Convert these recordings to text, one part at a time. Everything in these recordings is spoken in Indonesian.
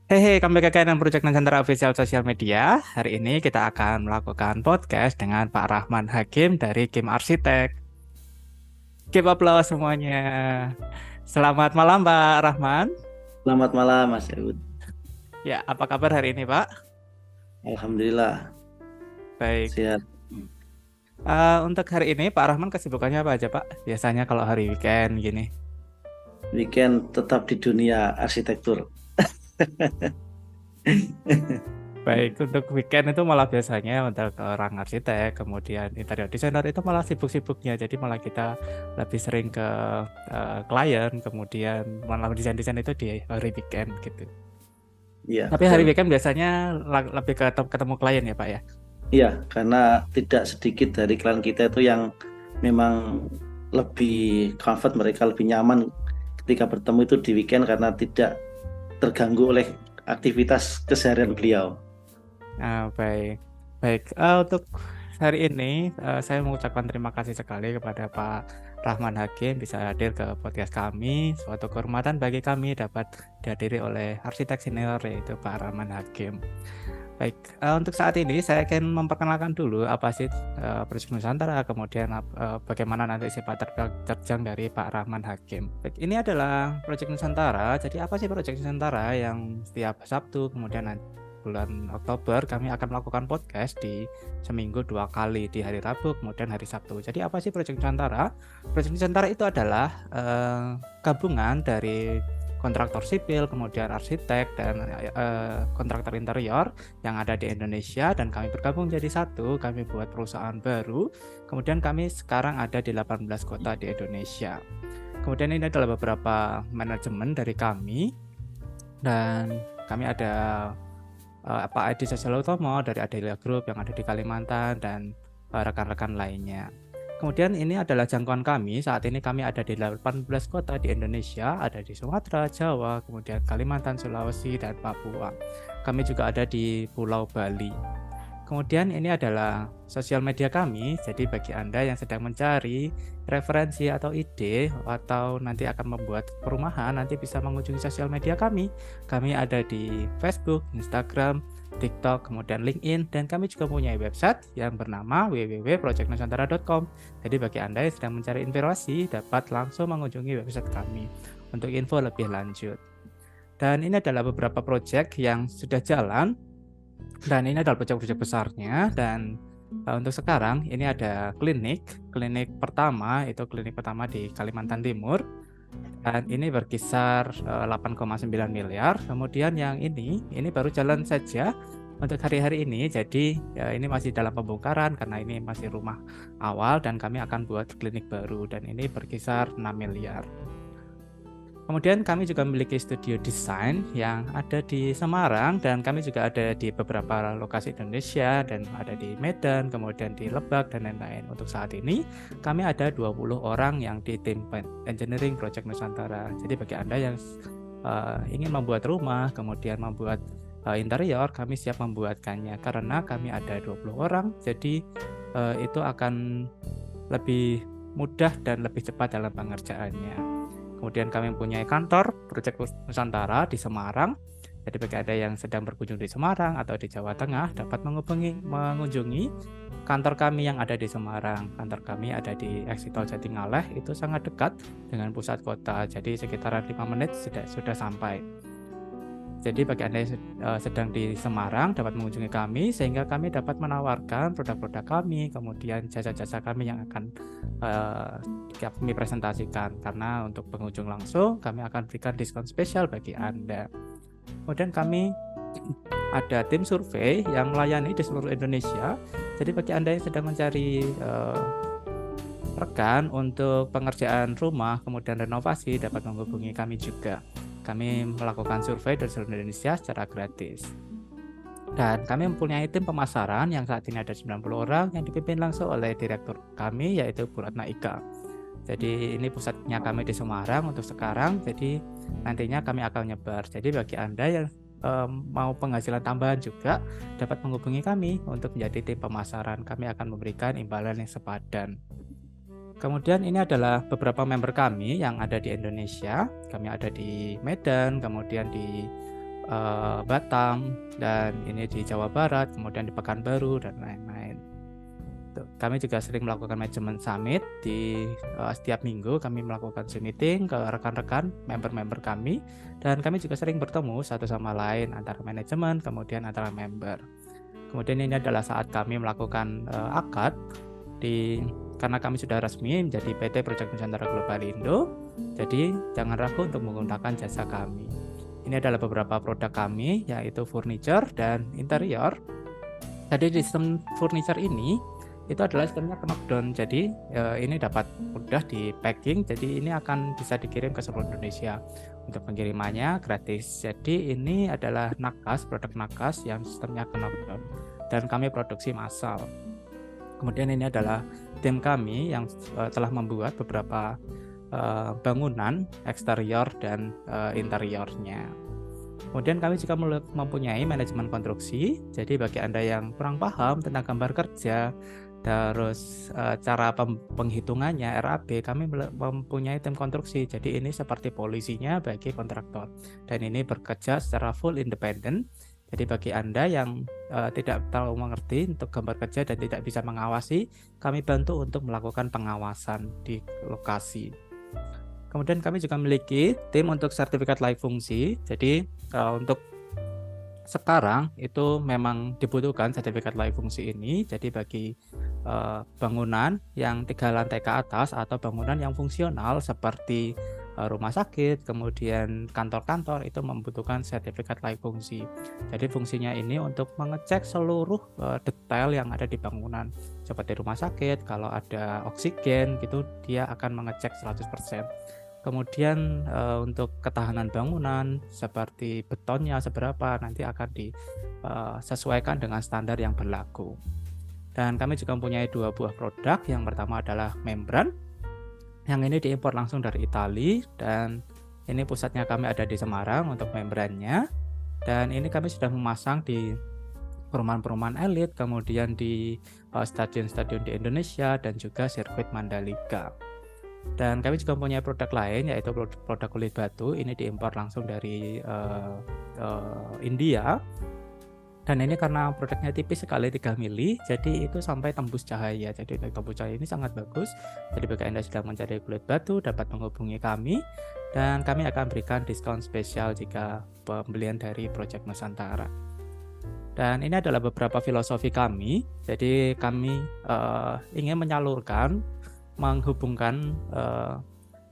Kembali ke Kanan Project Nusantara Official Social Media. Hari ini kita akan melakukan podcast dengan Pak Rahman Hakim dari Kim Arsitek. Give applause semuanya. Selamat malam Pak Rahman. Selamat malam Mas Eud. Ya, apa kabar hari ini Pak? Alhamdulillah Baik. sehat. Untuk hari ini Pak Rahman kesibukannya apa aja Pak? Biasanya kalau hari weekend gini. Weekend tetap di dunia arsitektur. Baik, untuk weekend itu malah biasanya untuk orang arsitek, kemudian interior designer itu malah sibuk-sibuknya. Jadi malah kita lebih sering ke klien, kemudian malah desain-desain itu di hari weekend gitu. Iya, Tapi hari betul. weekend biasanya lebih ke ketemu klien ya Pak ya? Iya, karena tidak sedikit dari klien kita itu yang memang lebih comfort, mereka lebih nyaman ketika bertemu itu di weekend karena tidak terganggu oleh aktivitas keseharian beliau. Baik. Baik, untuk hari ini saya mengucapkan terima kasih sekali kepada Pak Rahman Hakim bisa hadir ke podcast kami. Suatu kehormatan bagi kami dapat dihadiri oleh arsitek senior yaitu Pak Rahman Hakim. Baik, untuk saat ini saya akan memperkenalkan dulu apa sih Project Nusantara, kemudian bagaimana nanti sifat terjang dari Pak Rahman Hakim. Baik, ini adalah Project Nusantara. Jadi apa sih Project Nusantara yang setiap Sabtu, kemudian nanti bulan Oktober kami akan melakukan podcast di seminggu 2 kali, di hari Rabu kemudian hari Sabtu. Jadi apa sih Project Nusantara? Project Nusantara itu adalah gabungan dari kontraktor sipil, kemudian arsitek dan kontraktor interior yang ada di Indonesia, dan kami bergabung jadi satu, kami buat perusahaan baru. Kemudian kami sekarang ada di 18 kota di Indonesia. Kemudian ini adalah beberapa manajemen dari kami, dan kami ada Pak Edi Sosialotomo dari Adelia Group yang ada di Kalimantan dan rekan-rekan lainnya. Kemudian ini adalah jangkauan kami. Saat ini kami ada di 18 kota di Indonesia, ada di Sumatera, Jawa, kemudian Kalimantan, Sulawesi, dan Papua. Kami juga ada di Pulau Bali. Kemudian ini adalah sosial media kami, jadi bagi Anda yang sedang mencari referensi atau ide atau nanti akan membuat perumahan, nanti bisa mengunjungi sosial media kami. Kami ada di Facebook, Instagram, TikTok, kemudian LinkedIn, dan kami juga punya website yang bernama www.projectnusantara.com. Jadi bagi Anda yang sedang mencari informasi, dapat langsung mengunjungi website kami untuk info lebih lanjut. Dan ini adalah beberapa proyek yang sudah jalan, dan ini adalah proyek-proyek besarnya. Dan untuk sekarang ini ada klinik pertama, itu klinik pertama di Kalimantan Timur, dan ini berkisar 8,9 miliar. Kemudian yang ini baru jalan saja untuk hari-hari ini. Jadi ya, ini masih dalam pembongkaran karena ini masih rumah awal, dan kami akan buat klinik baru, dan ini berkisar 6 miliar. Kemudian kami juga memiliki studio desain yang ada di Semarang, dan kami juga ada di beberapa lokasi Indonesia, dan ada di Medan, kemudian di Lebak, dan lain-lain. Untuk saat ini kami ada 20 orang yang di tim engineering Project Nusantara. Jadi bagi Anda yang ingin membuat rumah, kemudian membuat interior, kami siap membuatkannya karena kami ada 20 orang. Jadi itu akan lebih mudah dan lebih cepat dalam pengerjaannya. Kemudian kami mempunyai kantor Project Nusantara di Semarang. Jadi bagi Anda yang sedang berkunjung di Semarang atau di Jawa Tengah dapat mengunjungi kantor kami yang ada di Semarang. Kantor kami ada di Eksitol Jatingaleh, itu sangat dekat dengan pusat kota. Jadi sekitaran 5 menit sudah sampai. Jadi bagi Anda yang sedang di Semarang dapat mengunjungi kami, sehingga kami dapat menawarkan produk-produk kami, kemudian jasa-jasa kami yang akan kami presentasikan. Karena untuk pengunjung langsung kami akan berikan diskon spesial bagi Anda. Kemudian kami ada tim survei yang melayani di seluruh Indonesia. Jadi bagi Anda yang sedang mencari rekan untuk pengerjaan rumah kemudian renovasi dapat menghubungi kami juga. Kami melakukan survei dari seluruh Indonesia secara gratis. Dan kami mempunyai tim pemasaran yang saat ini ada 90 orang yang dipimpin langsung oleh direktur kami yaitu Bu Ratna Ika. Jadi ini pusatnya kami di Semarang untuk sekarang. Jadi nantinya kami akan nyebar. Jadi bagi Anda yang mau penghasilan tambahan juga dapat menghubungi kami untuk menjadi tim pemasaran. Kami akan memberikan imbalan yang sepadan. Kemudian ini adalah beberapa member kami yang ada di Indonesia. Kami ada di Medan, kemudian di Batam, dan ini di Jawa Barat, kemudian di Pekanbaru dan lain-lain. Kami juga sering melakukan manajemen summit di setiap minggu. Kami melakukan Zoom meeting ke rekan-rekan member-member kami, dan kami juga sering bertemu satu sama lain antara manajemen kemudian antara member. Kemudian ini adalah saat kami melakukan akad karena kami sudah resmi menjadi PT Project Nusantara Global Indo. Jadi jangan ragu untuk menggunakan jasa kami. Ini adalah beberapa produk kami, yaitu furniture dan interior. Jadi di sistem furniture ini itu adalah sistemnya knockdown. Jadi ini dapat mudah di packing. Jadi ini akan bisa dikirim ke seluruh Indonesia. Untuk pengirimannya gratis. Jadi ini adalah nakas, produk nakas yang sistemnya knockdown, dan kami produksi massal. Kemudian ini adalah tim kami yang telah membuat beberapa bangunan eksterior dan interiornya. Kemudian kami juga mempunyai manajemen konstruksi. Jadi bagi Anda yang kurang paham tentang gambar kerja, terus cara penghitungannya RAB, kami mempunyai tim konstruksi. Jadi ini seperti polisinya bagi kontraktor, dan ini bekerja secara full independen. Jadi bagi Anda yang tidak terlalu mengerti untuk gambar kerja dan tidak bisa mengawasi, kami bantu untuk melakukan pengawasan di lokasi. Kemudian kami juga memiliki tim untuk sertifikat layak fungsi. Jadi untuk sekarang itu memang dibutuhkan sertifikat layak fungsi ini. Jadi bagi bangunan yang 3 lantai ke atas atau bangunan yang fungsional seperti rumah sakit, kemudian kantor-kantor, itu membutuhkan sertifikat layak fungsi. Jadi fungsinya ini untuk mengecek seluruh detail yang ada di bangunan. Seperti rumah sakit, kalau ada oksigen gitu, dia akan mengecek 100%. Kemudian untuk ketahanan bangunan seperti betonnya seberapa, nanti akan disesuaikan dengan standar yang berlaku. Dan kami juga mempunyai 2 buah produk. Yang pertama adalah membran, yang ini diimpor langsung dari Italia, dan ini pusatnya kami ada di Semarang untuk membrannya. Dan ini kami sudah memasang di perumahan-perumahan elit, kemudian di stadion-stadion di Indonesia, dan juga sirkuit Mandalika. Dan kami juga mempunyai produk lain, yaitu produk kulit batu. Ini diimpor langsung dari India. Dan ini karena produknya tipis sekali, 3 mili, jadi itu sampai tembus cahaya. Jadi untuk tembus cahaya ini sangat bagus. Jadi bagi Anda sedang mencari kulit batu, dapat menghubungi kami, dan kami akan berikan diskon spesial jika pembelian dari Project Nusantara. Dan ini adalah beberapa filosofi kami. Jadi kami ingin menghubungkan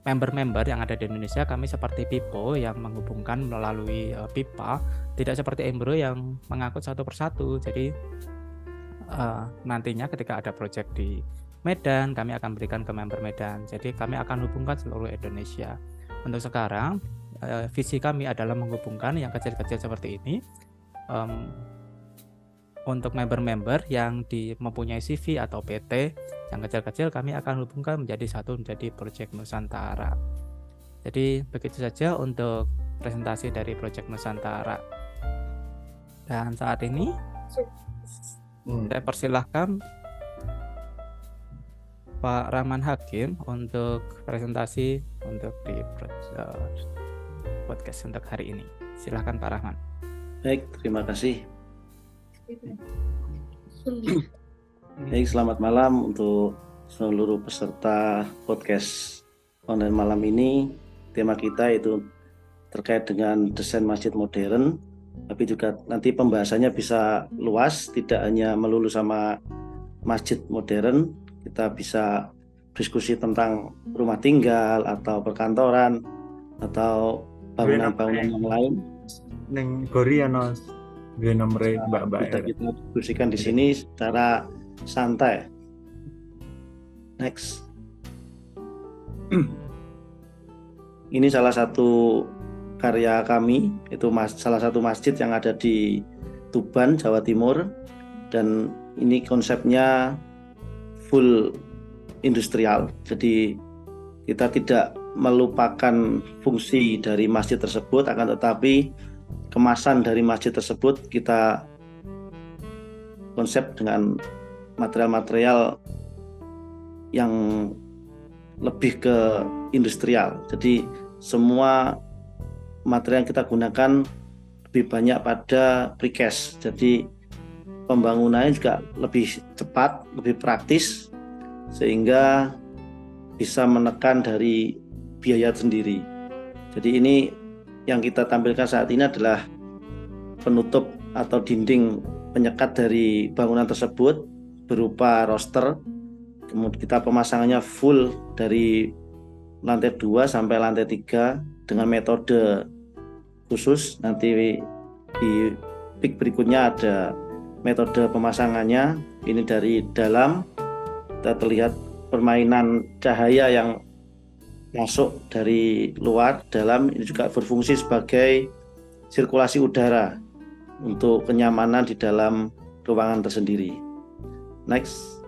member-member yang ada di Indonesia. Kami seperti Pipo yang menghubungkan melalui pipa, tidak seperti Embro yang mengangkut satu persatu. Jadi nantinya ketika ada project di Medan, kami akan berikan ke member Medan. Jadi kami akan hubungkan seluruh Indonesia. Untuk sekarang visi kami adalah menghubungkan yang kecil-kecil seperti ini. Untuk member-member yang mempunyai CV atau PT yang kecil-kecil, kami akan hubungkan menjadi Project Nusantara. Jadi begitu saja untuk presentasi dari Project Nusantara. Dan saat ini saya persilahkan Pak Rahman Hakim untuk presentasi untuk di podcast untuk hari ini. Silakan Pak Rahman. Baik, terima kasih. Baik, selamat malam untuk seluruh peserta podcast online malam ini. Tema kita itu terkait dengan desain masjid modern, tapi juga nanti pembahasannya bisa luas, tidak hanya melulu sama masjid modern. Kita bisa diskusi tentang rumah tinggal atau perkantoran atau bangunan-bangunan yang lain. Neng Korea nos nomor mbak-mbak Kita diskusikan di sini secara santai. Next. Ini salah satu karya kami, itu salah satu masjid yang ada di Tuban, Jawa Timur, dan ini konsepnya full industrial. Jadi kita tidak melupakan fungsi dari masjid tersebut, akan tetapi kemasan dari masjid tersebut kita konsep dengan material-material yang lebih ke industrial. Jadi semua material yang kita gunakan lebih banyak pada precast. Jadi pembangunannya juga lebih cepat, lebih praktis, sehingga bisa menekan dari biaya sendiri. Jadi ini yang kita tampilkan saat ini adalah penutup atau dinding penyekat dari bangunan tersebut berupa roster. Kemudian kita pemasangannya full dari lantai 2 sampai lantai 3 dengan metode khusus. Nanti di peak berikutnya ada metode pemasangannya. Ini dari dalam, kita terlihat permainan cahaya yang masuk dari luar dalam. Ini juga berfungsi sebagai sirkulasi udara untuk kenyamanan di dalam ruangan tersendiri. Next.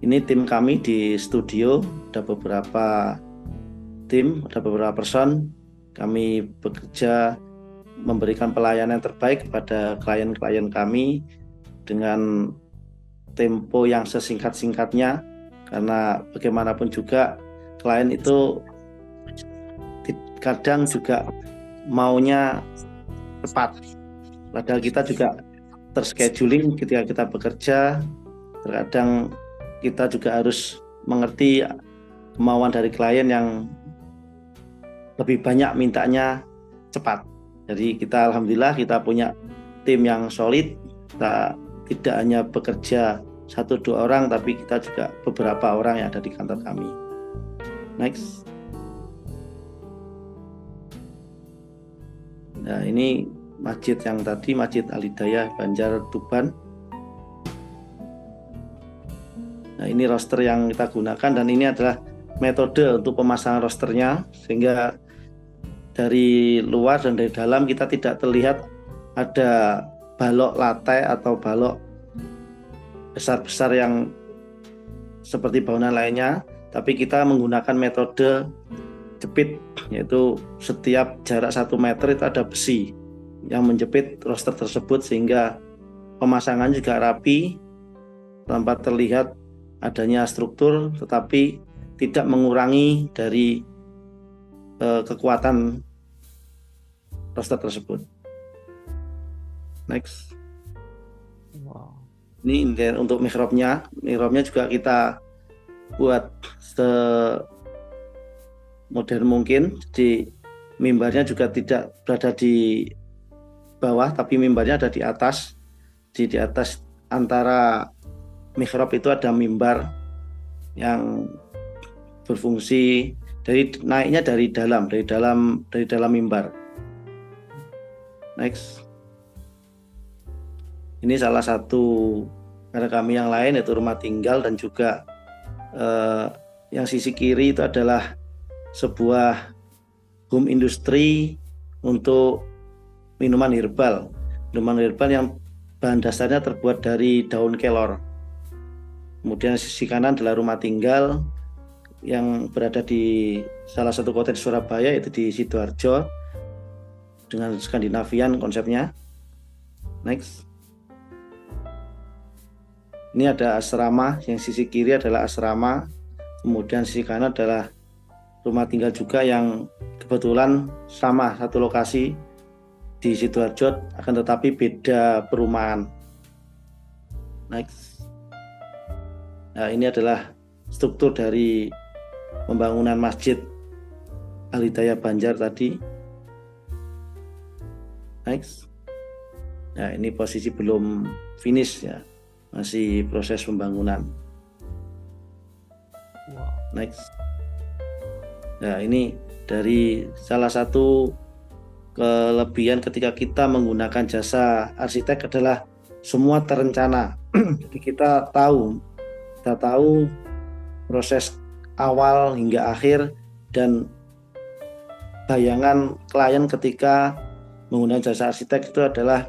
Ini tim kami di studio, ada beberapa tim, ada beberapa person. Kami bekerja memberikan pelayanan terbaik kepada klien-klien kami dengan tempo yang sesingkat-singkatnya, karena bagaimanapun juga klien itu kadang juga maunya cepat. Padahal kita juga terscheduling ketika kita bekerja. Terkadang kita juga harus mengerti kemauan dari klien yang lebih banyak mintanya cepat. Jadi kita alhamdulillah kita punya tim yang solid. Kita tidak hanya bekerja 1-2 orang, tapi kita juga beberapa orang yang ada di kantor kami. Next. Nah, ini masjid yang tadi, Masjid Al-Hidayah Banjar Tuban. Nah, ini roster yang kita gunakan, dan ini adalah metode untuk pemasangan rosternya, sehingga dari luar dan dari dalam kita tidak terlihat ada balok lantai atau balok besar-besar yang seperti bangunan lainnya, tapi kita menggunakan metode jepit, yaitu setiap jarak 1 meter itu ada besi yang menjepit roster tersebut, sehingga pemasangan juga rapi tanpa terlihat adanya struktur, tetapi tidak mengurangi dari kekuatan roster tersebut. Next. Wow. Ini untuk mihrabnya. Mihrabnya juga kita buat semodern mungkin. Jadi mimbarnya juga tidak berada di bawah, tapi mimbarnya ada di atas. Di atas antara mihrab itu ada mimbar yang berfungsi naiknya dari dalam mimbar. Next. Ini salah satu karena kami yang lain, yaitu rumah tinggal, dan juga yang sisi kiri itu adalah sebuah home industry untuk minuman herbal. Minuman herbal yang bahan dasarnya terbuat dari daun kelor. Kemudian sisi kanan adalah rumah tinggal yang berada di salah satu kota di Surabaya, yaitu di Sidoarjo, dengan Skandinavian konsepnya. Next. Ini ada asrama, yang sisi kiri adalah asrama, kemudian sisi kanan adalah rumah tinggal juga yang kebetulan sama satu lokasi di Sidoarjo, akan tetapi beda perumahan. Next. Nah, ini adalah struktur dari pembangunan Masjid Al-Hidayah Banjar tadi. Next. Nah, ini posisi belum finish ya, masih proses pembangunan. Wow. Next. Nah, ini dari salah satu kelebihan ketika kita menggunakan jasa arsitek adalah semua terencana. Jadi kita tahu proses awal hingga akhir dan bayangan klien ketika menggunakan jasa arsitek itu adalah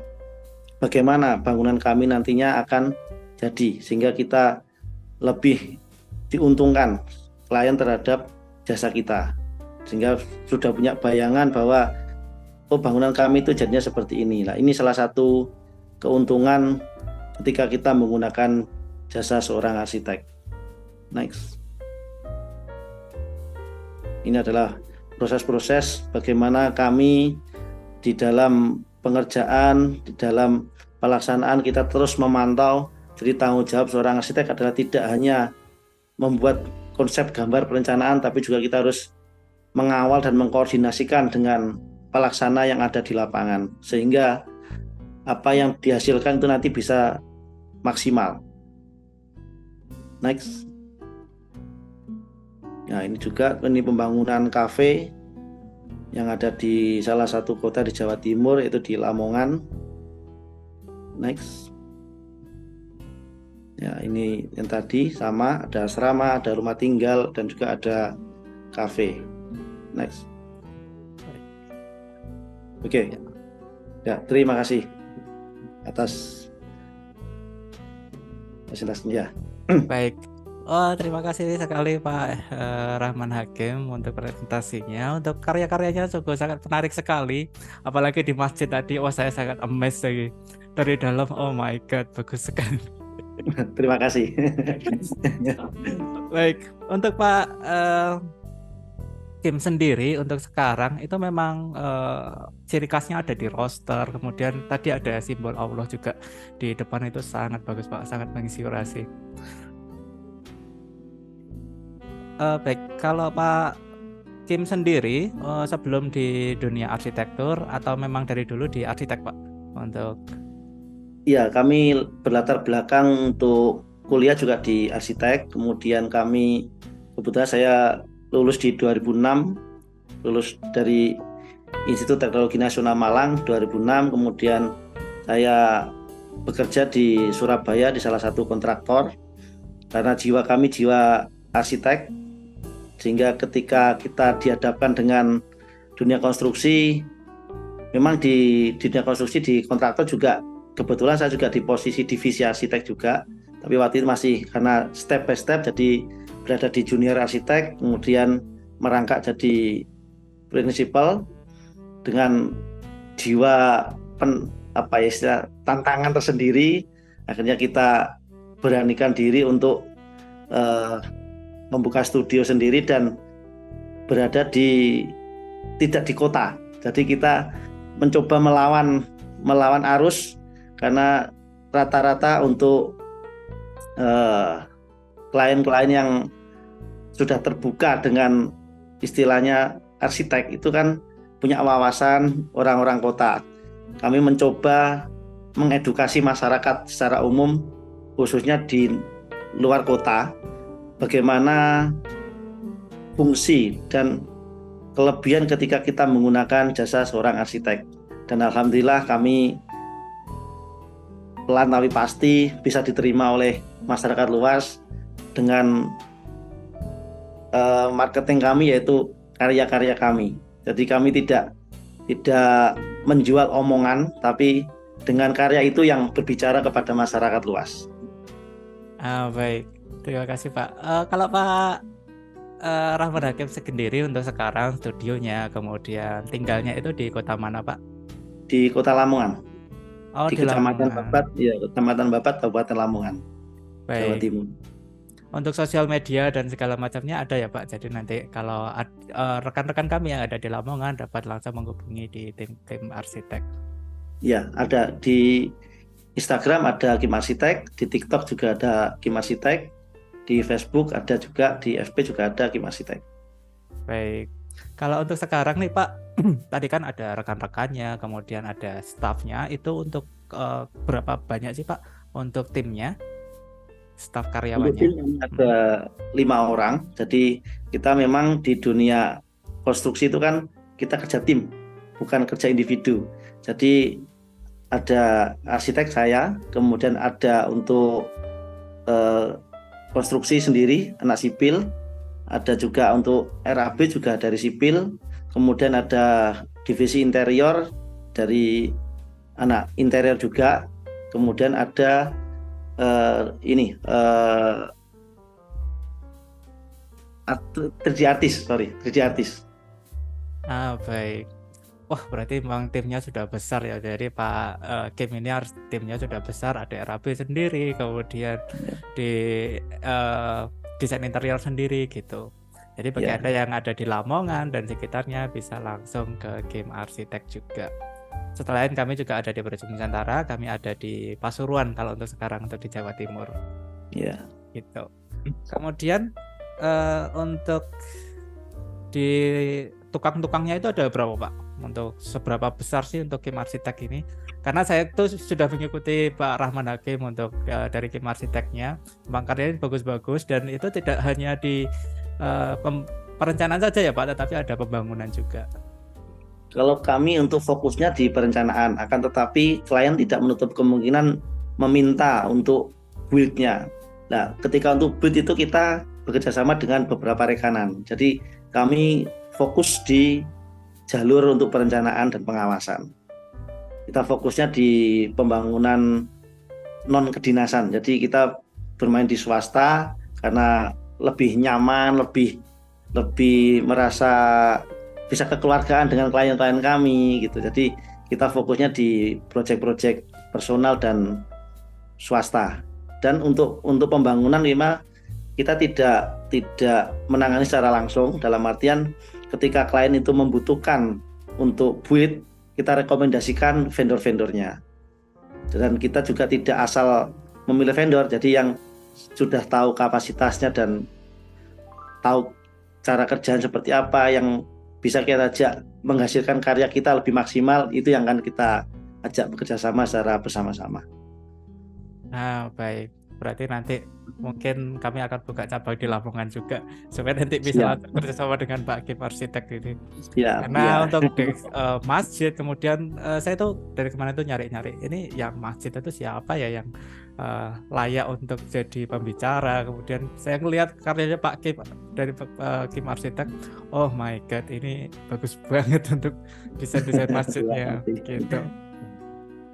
bagaimana bangunan kami nantinya akan jadi, sehingga kita lebih diuntungkan klien terhadap jasa kita, sehingga sudah punya bayangan bahwa bangunan kami itu jadinya seperti ini. Nah, ini salah satu keuntungan ketika kita menggunakan jasa seorang arsitek. Next. Ini adalah proses-proses bagaimana kami di dalam pengerjaan, di dalam pelaksanaan kita terus memantau. Jadi tanggung jawab seorang arsitek adalah tidak hanya membuat konsep gambar perencanaan, tapi juga kita harus mengawal dan mengkoordinasikan dengan pelaksana yang ada di lapangan, sehingga apa yang dihasilkan itu nanti bisa maksimal. Next. Nah, ini juga pembangunan kafe yang ada di salah satu kota di Jawa Timur, yaitu di Lamongan. Next. Ya, ini yang tadi sama, ada asrama, ada rumah tinggal, dan juga ada kafe. Next. Oke. Ya, terima kasih atas presentasinya. Baik. Terima kasih sekali Pak Rahman Hakim untuk presentasinya. Untuk karya-karyanya sungguh sangat menarik sekali. Apalagi di masjid tadi, saya sangat amazed lagi. Dari dalam, oh my god, bagus sekali. Terima kasih. Baik, untuk Pak Kim sendiri untuk sekarang itu memang ciri khasnya ada di roster, kemudian tadi ada simbol Allah juga di depan, itu sangat bagus Pak, sangat menginspirasi. Baik, kalau Pak Kim sendiri sebelum di dunia arsitektur atau memang dari dulu di arsitek Pak? Untuk Ya, kami berlatar belakang untuk kuliah juga di arsitek, kemudian kebetulan saya lulus di 2006, lulus dari Institut Teknologi Nasional Malang 2006, kemudian saya bekerja di Surabaya di salah satu kontraktor, karena jiwa kami jiwa arsitek, sehingga ketika kita dihadapkan dengan dunia konstruksi, memang di dunia konstruksi di kontraktor juga, kebetulan saya juga di posisi divisi arsitek juga, tapi waktu itu masih karena step by step, jadi berada di junior arsitek, kemudian merangkak jadi prinsipal dengan jiwa tantangan tersendiri. Akhirnya kita beranikan diri untuk membuka studio sendiri dan berada tidak di kota. Jadi kita mencoba melawan arus, karena rata-rata untuk klien-klien yang sudah terbuka dengan istilahnya arsitek itu kan punya wawasan orang-orang kota. Kami mencoba mengedukasi masyarakat secara umum, khususnya di luar kota, bagaimana fungsi dan kelebihan ketika kita menggunakan jasa seorang arsitek. Dan alhamdulillah kami pelan tapi pasti bisa diterima oleh masyarakat luas dengan marketing kami, yaitu karya-karya kami. Jadi kami tidak menjual omongan, tapi dengan karya itu yang berbicara kepada masyarakat luas. Baik, terima kasih Pak. Kalau Pak Rahman Hakim sendiri untuk sekarang studionya, kemudian tinggalnya itu di kota mana Pak? Di Kota Lamongan. Di Kecamatan Lamongan. Babat, ya, Kecamatan Babat, Kabupaten Lamongan, Jawa Baik. Timur. Untuk sosial media dan segala macamnya ada ya Pak. Jadi nanti kalau rekan-rekan kami yang ada di Lamongan dapat langsung menghubungi di tim arsitek. Ya, ada di Instagram ada Kim Arsitek, di TikTok juga ada Kim Arsitek, di Facebook ada juga, di FB juga ada Kim Arsitek. Baik. Kalau untuk sekarang nih Pak, tadi kan ada rekan-rekannya, kemudian ada staffnya, itu untuk berapa banyak sih Pak untuk timnya, staf karyawannya? Tim ada 5 orang, jadi kita memang di dunia konstruksi itu kan kita kerja tim, bukan kerja individu. Jadi ada arsitek saya, kemudian ada untuk konstruksi sendiri, anak sipil, ada juga untuk RAB juga dari sipil, kemudian ada divisi interior dari anak interior juga, kemudian ada 3D artis. Baik. Wah, berarti memang timnya sudah besar ya. Jadi Pak Kim ini harus timnya sudah besar, ada RAB sendiri, kemudian di desain interior sendiri gitu. Jadi bagi Ya. Anda yang ada di Lamongan dan sekitarnya bisa langsung ke Game Arsitek juga. Setelah itu kami juga ada di Projo Nusantara, kami ada di Pasuruan kalau untuk sekarang untuk di Jawa Timur Ya. gitu. Kemudian untuk di tukang-tukangnya itu ada berapa Pak? Untuk seberapa besar sih untuk Game Arsitek ini? Karena saya tuh sudah mengikuti Pak Rahman Hakim untuk dari Game Arsiteknya, memang karyanya bagus-bagus dan itu tidak hanya di perencanaan saja ya Pak, tetapi ada pembangunan juga. Kalau kami untuk fokusnya di perencanaan, akan tetapi klien tidak menutup kemungkinan meminta untuk build-nya. Nah, ketika untuk build itu kita bekerjasama dengan beberapa rekanan. Jadi kami fokus di jalur untuk perencanaan dan pengawasan. Kita fokusnya di pembangunan non kedinasan. Jadi kita bermain di swasta karena lebih nyaman, lebih merasa bisa kekeluargaan dengan klien-klien kami gitu. Jadi kita fokusnya di proyek-proyek personal dan swasta. Dan untuk pembangunan memang kita tidak menangani secara langsung, dalam artian ketika klien itu membutuhkan untuk build, kita rekomendasikan vendor-vendornya. Dan kita juga tidak asal memilih vendor, jadi yang sudah tahu kapasitasnya dan tahu cara kerjaan seperti apa, yang bisa kita ajak menghasilkan karya kita lebih maksimal, itu yang akan kita ajak bekerja sama secara bersama-sama. Nah, baik. Berarti nanti mungkin kami akan buka cabang di Lamongan juga supaya nanti bisa langsung kerjasama dengan Pak Game Arsitek ini. Karena untuk masjid, kemudian saya tuh dari kemarin tuh nyari-nyari ini yang masjid itu siapa ya yang layak untuk jadi pembicara. Kemudian saya ngelihat karyanya Pak Kim dari Game Arsitek, oh my god, ini bagus banget untuk desain masjidnya gitu.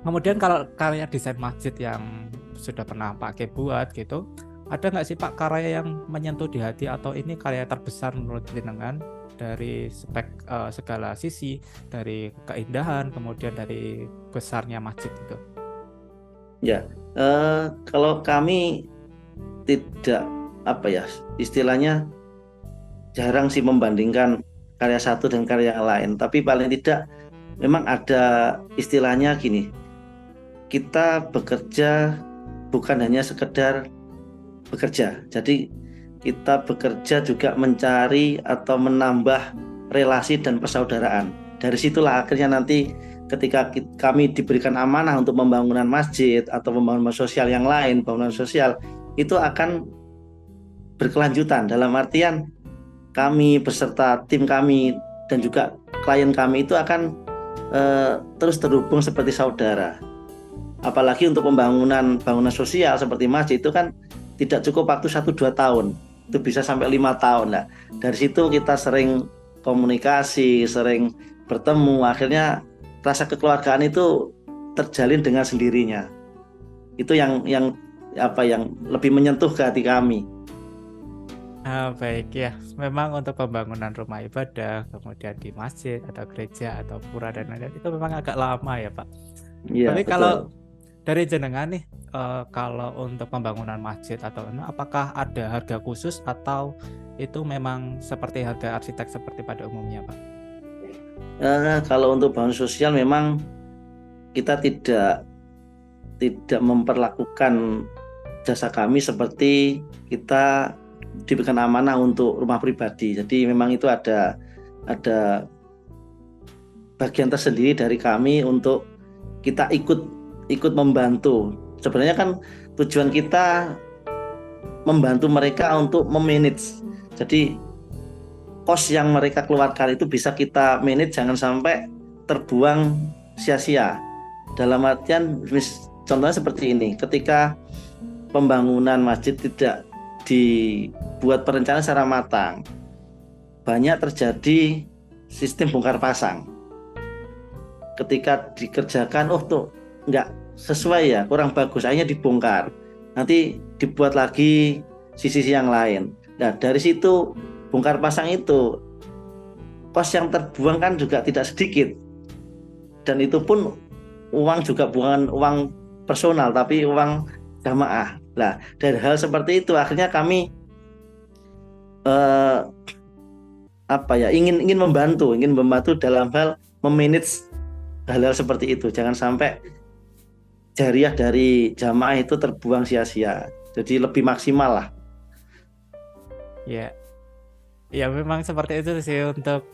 Kemudian kalau karya desain masjid yang sudah pernah Pak Kim buat gitu, ada nggak sih Pak karya yang menyentuh di hati atau ini karya terbesar menurut jenengan dari spek segala sisi, dari keindahan, kemudian dari besarnya masjid itu? Ya, kalau kami tidak istilahnya jarang sih membandingkan karya satu dengan karya yang lain, tapi paling tidak memang ada istilahnya gini, kita bekerja bukan hanya sekedar bekerja, jadi kita bekerja juga mencari atau menambah relasi dan persaudaraan. Dari situlah akhirnya nanti ketika kami diberikan amanah untuk pembangunan masjid atau pembangunan sosial yang lain, pembangunan sosial itu akan berkelanjutan, dalam artian kami beserta tim kami dan juga klien kami itu akan terus terhubung seperti saudara. Apalagi untuk bangunan sosial seperti masjid itu kan tidak cukup waktu 1-2 tahun, itu bisa sampai 5 tahun. Nah, dari situ kita sering komunikasi, sering bertemu, akhirnya rasa kekeluargaan itu terjalin dengan sendirinya. Itu yang lebih menyentuh ke hati kami. Baik ya, memang untuk pembangunan rumah ibadah, kemudian di masjid atau gereja atau pura dan lain-lain itu memang agak lama ya Pak. Ya, tapi betul. Kalau dari jenengan nih, kalau untuk pembangunan masjid atau apakah ada harga khusus atau itu memang seperti harga arsitek seperti pada umumnya Pak? Kalau untuk bangunan sosial memang kita tidak memperlakukan jasa kami seperti kita diberikan amanah untuk rumah pribadi. Jadi memang itu ada bagian tersendiri dari kami untuk kita ikut membantu. Sebenarnya kan tujuan kita membantu mereka untuk memanage. Jadi kos yang mereka keluarkan itu bisa kita manage, jangan sampai terbuang sia-sia. Dalam artian contohnya seperti ini, ketika pembangunan masjid tidak dibuat perencanaan secara matang, banyak terjadi sistem bongkar pasang. Ketika dikerjakan, tuh nggak sesuai ya, kurang bagus, akhirnya dibongkar, nanti dibuat lagi sisi yang lain. Nah, dari situ bongkar pasang itu kos yang terbuang kan juga tidak sedikit, dan itu pun uang juga bukan uang personal tapi uang jamaah. Nah, dari hal seperti itu akhirnya kami ingin membantu dalam hal memanage hal-hal seperti itu. Jangan sampai jariah dari jamaah itu terbuang sia-sia. Jadi lebih maksimal lah. Ya, ya memang seperti itu sih untuk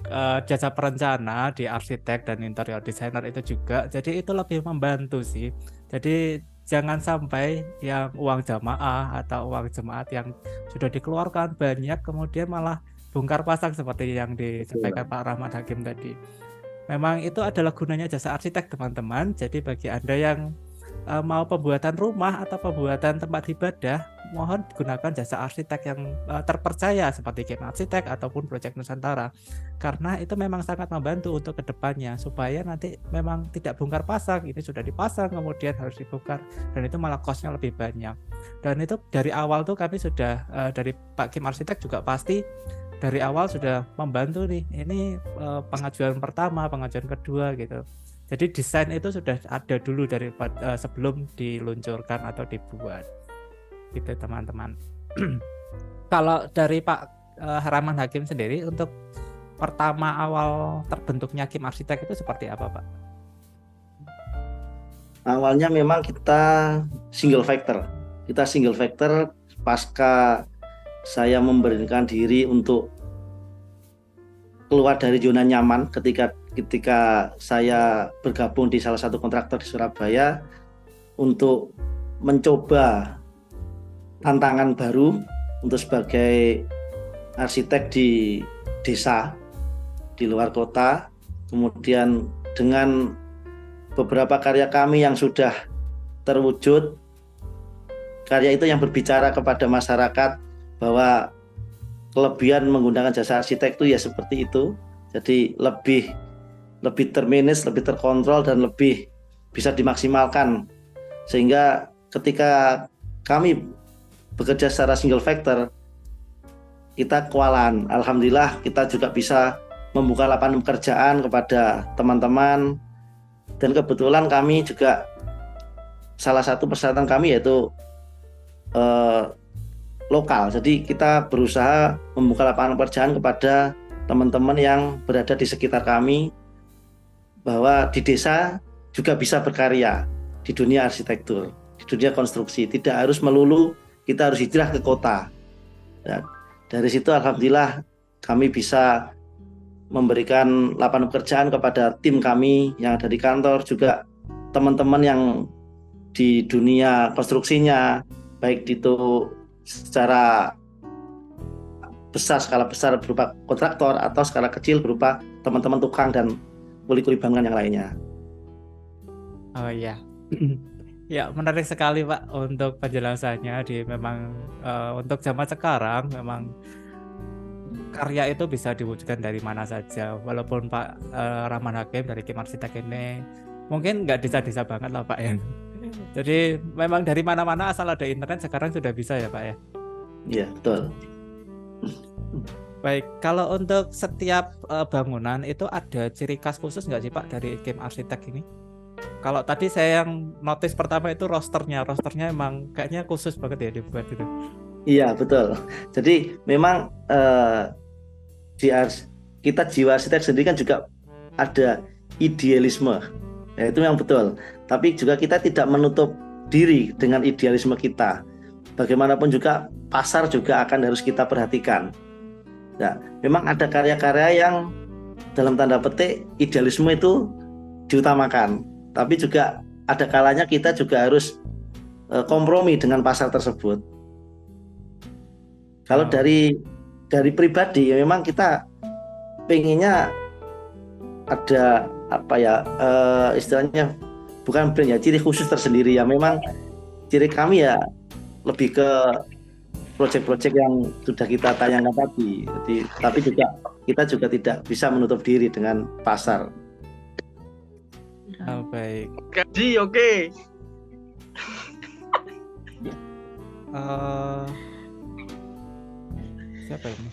jasa perencana di arsitek dan interior designer itu juga. Jadi itu lebih membantu sih. Jadi jangan sampai yang uang jamaah atau uang jemaat yang sudah dikeluarkan banyak kemudian malah bongkar pasang seperti yang disampaikan Pak Rahmat Hakim tadi. Memang itu adalah gunanya jasa arsitek teman-teman. Jadi bagi Anda yang mau pembuatan rumah atau pembuatan tempat ibadah, mohon gunakan jasa arsitek yang terpercaya seperti Kim Arsitek ataupun Project Nusantara, karena itu memang sangat membantu untuk kedepannya supaya nanti memang tidak bongkar pasang. Ini sudah dipasang kemudian harus dibongkar dan itu malah cost-nya lebih banyak. Dan itu dari awal tuh kami sudah dari Pak Kim Arsitek juga pasti dari awal sudah membantu nih. Ini pengajuan pertama, pengajuan kedua gitu. Jadi desain itu sudah ada dulu dari sebelum diluncurkan atau dibuat, gitu teman-teman. Kalau dari Pak Rahman Hakim sendiri, untuk pertama awal terbentuknya Kim Arsitek itu seperti apa, Pak? Awalnya memang kita single factor pasca saya memberikan diri untuk keluar dari zona nyaman ketika saya bergabung di salah satu kontraktor di Surabaya untuk mencoba tantangan baru untuk sebagai arsitek di desa di luar kota. Kemudian dengan beberapa karya kami yang sudah terwujud, karya itu yang berbicara kepada masyarakat bahwa kelebihan menggunakan jasa arsitek itu ya seperti itu. Jadi lebih termanage, lebih terkontrol dan lebih bisa dimaksimalkan. Sehingga ketika kami bekerja secara single factor, kita kewalahan. Alhamdulillah kita juga bisa membuka lapangan pekerjaan kepada teman-teman. Dan kebetulan kami juga salah satu persyaratan kami yaitu lokal. Jadi kita berusaha membuka lapangan pekerjaan kepada teman-teman yang berada di sekitar kami, bahwa di desa juga bisa berkarya di dunia arsitektur, di dunia konstruksi. Tidak harus melulu kita harus hijrah ke kota. Dan dari situ alhamdulillah kami bisa memberikan lapangan pekerjaan kepada tim kami yang ada di kantor, juga teman-teman yang di dunia konstruksinya, baik itu secara besar, skala besar berupa kontraktor atau skala kecil berupa teman-teman tukang dan kuli-kuli bangunan yang lainnya. Oh iya. Ya, menarik sekali Pak untuk penjelasannya. Memang untuk zaman sekarang memang karya itu bisa diwujudkan dari mana saja. Walaupun Pak Rahman Hakim dari Kim Arsitek ini mungkin nggak desa-desa banget lah Pak ya. Jadi memang dari mana-mana asal ada internet sekarang sudah bisa ya Pak ya. Iya, betul. Baik, kalau untuk setiap bangunan itu ada ciri khas khusus nggak sih Pak dari Kim Arsitek ini? Kalau tadi saya yang notice pertama itu rosternya emang kayaknya khusus banget ya dibuat itu. Iya, betul. Jadi memang kita jiwa arsitek sendiri kan juga ada idealisme. Ya, itu yang betul. Tapi juga kita tidak menutup diri dengan idealisme kita. Bagaimanapun juga pasar juga akan harus kita perhatikan. Nah, memang ada karya-karya yang dalam tanda petik idealisme itu diutamakan. Tapi juga ada kalanya kita juga harus kompromi dengan pasar tersebut. Kalau dari pribadi ya memang kita pengennya ada istilahnya bukan brand ya, ciri khusus tersendiri ya. Memang ciri kami ya lebih ke proyek-proyek yang sudah kita tayangkan tadi. Jadi, tapi juga kita juga tidak bisa menutup diri dengan pasar. Oh, baik. Gaji oke. Siapa ini?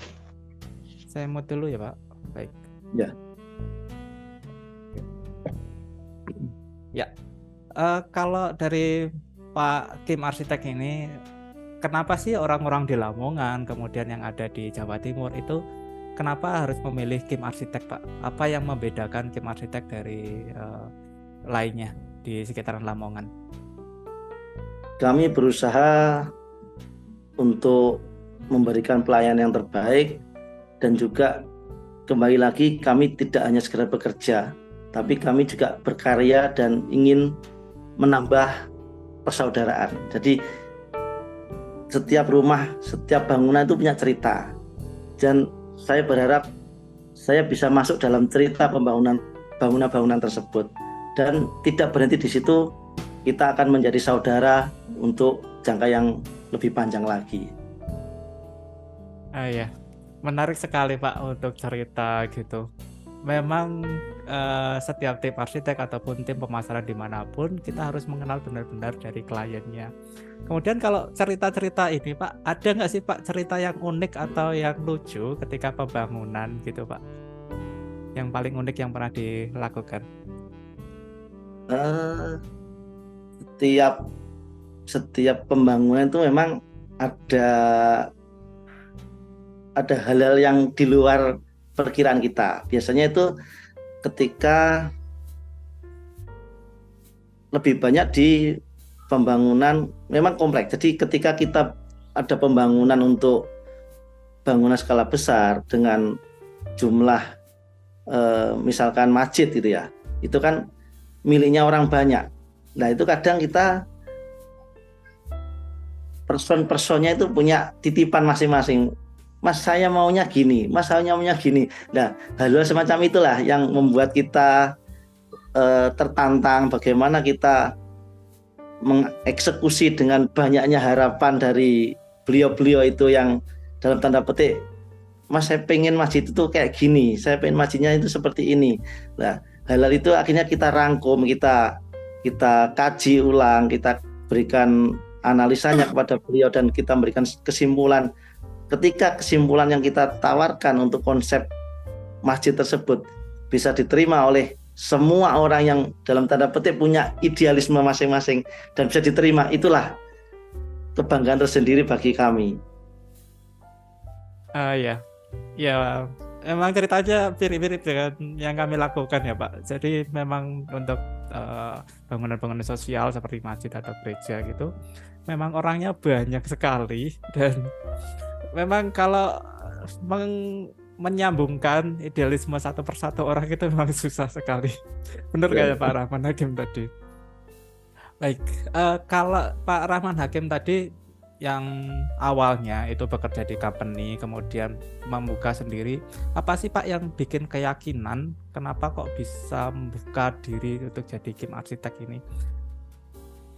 Saya mau dulu ya Pak. Baik. Ya. Ya. Kalau dari Pak Kim Arsitek ini, kenapa sih orang-orang di Lamongan kemudian yang ada di Jawa Timur itu kenapa harus memilih Kim Arsitek, Pak? Apa yang membedakan Kim Arsitek dari lainnya di sekitaran Lamongan? Kami berusaha untuk memberikan pelayanan yang terbaik, dan juga kembali lagi kami tidak hanya sekedar bekerja, tapi kami juga berkarya dan ingin menambah persaudaraan. Jadi setiap rumah, setiap bangunan itu punya cerita, dan saya berharap saya bisa masuk dalam cerita bangunan tersebut, dan tidak berhenti di situ. Kita akan menjadi saudara untuk jangka yang lebih panjang lagi. Ya, menarik sekali Pak untuk cerita gitu. Memang setiap tim arsitek ataupun tim pemasaran dimanapun, kita harus mengenal benar-benar dari kliennya. Kemudian kalau cerita-cerita ini Pak, ada nggak sih Pak cerita yang unik atau yang lucu ketika pembangunan gitu Pak? Yang paling unik yang pernah dilakukan? Setiap pembangunan itu memang ada hal-hal yang di luar perkiraan kita. Biasanya itu ketika lebih banyak di pembangunan memang kompleks. Jadi ketika kita ada pembangunan untuk bangunan skala besar dengan jumlah misalkan masjid gitu ya, itu kan miliknya orang banyak. Nah itu kadang kita person-personnya itu punya titipan masing-masing. Mas saya maunya gini, Mas saya maunya gini. Nah hal-hal semacam itulah yang membuat kita tertantang bagaimana kita mengeksekusi dengan banyaknya harapan dari beliau-beliau itu yang dalam tanda petik, Mas saya pengen masjid itu kayak gini, saya pengen masjidnya itu seperti ini. Nah hal-hal itu akhirnya kita rangkum, kita kaji ulang, kita berikan analisanya kepada beliau, dan kita memberikan kesimpulan. Ketika kesimpulan yang kita tawarkan untuk konsep masjid tersebut bisa diterima oleh semua orang yang dalam tanda petik punya idealisme masing-masing dan bisa diterima, itulah kebanggaan tersendiri bagi kami. Ya, emang ceritanya mirip-mirip dengan yang kami lakukan ya Pak. Jadi memang untuk bangunan-bangunan sosial seperti masjid atau gereja gitu, memang orangnya banyak sekali, dan memang kalau menyambungkan idealisme satu persatu orang itu memang susah sekali. Benar kayak Pak Rahman Hakim tadi. Baik, kalau Pak Rahman Hakim tadi yang awalnya itu bekerja di company, kemudian membuka sendiri, apa sih Pak yang bikin keyakinan kenapa kok bisa membuka diri untuk jadi Kim Arsitek ini?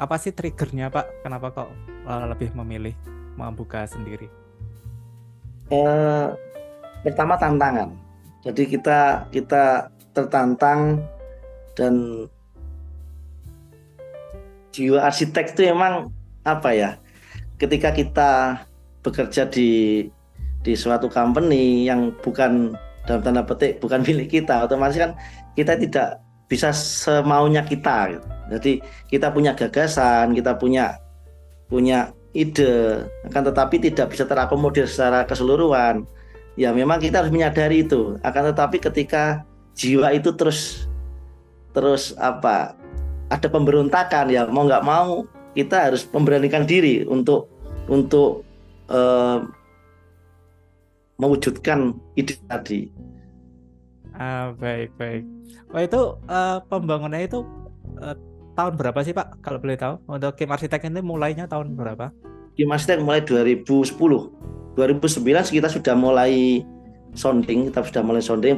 Apa sih triggernya Pak? Kenapa kok lebih memilih membuka sendiri? Pertama tantangan. Jadi kita tertantang, dan jiwa arsitek itu emang apa ya? Ketika kita bekerja di suatu company yang bukan dalam tanda petik bukan milik kita, otomatis kan kita tidak bisa semaunya kita. Jadi kita punya gagasan, kita punya ide, akan tetapi tidak bisa terakomodir secara keseluruhan. Ya memang kita harus menyadari itu. Akan tetapi ketika jiwa itu terus ada pemberontakan, ya mau nggak mau kita harus memberanikan diri untuk mewujudkan ide tadi. Baik. Wah itu pembangunannya itu tahun berapa sih Pak? Kalau boleh tahu, untuk Kim Arsitek ini mulainya tahun berapa? Kim Arsitek mulai 2010. 2009 kita sudah mulai sounding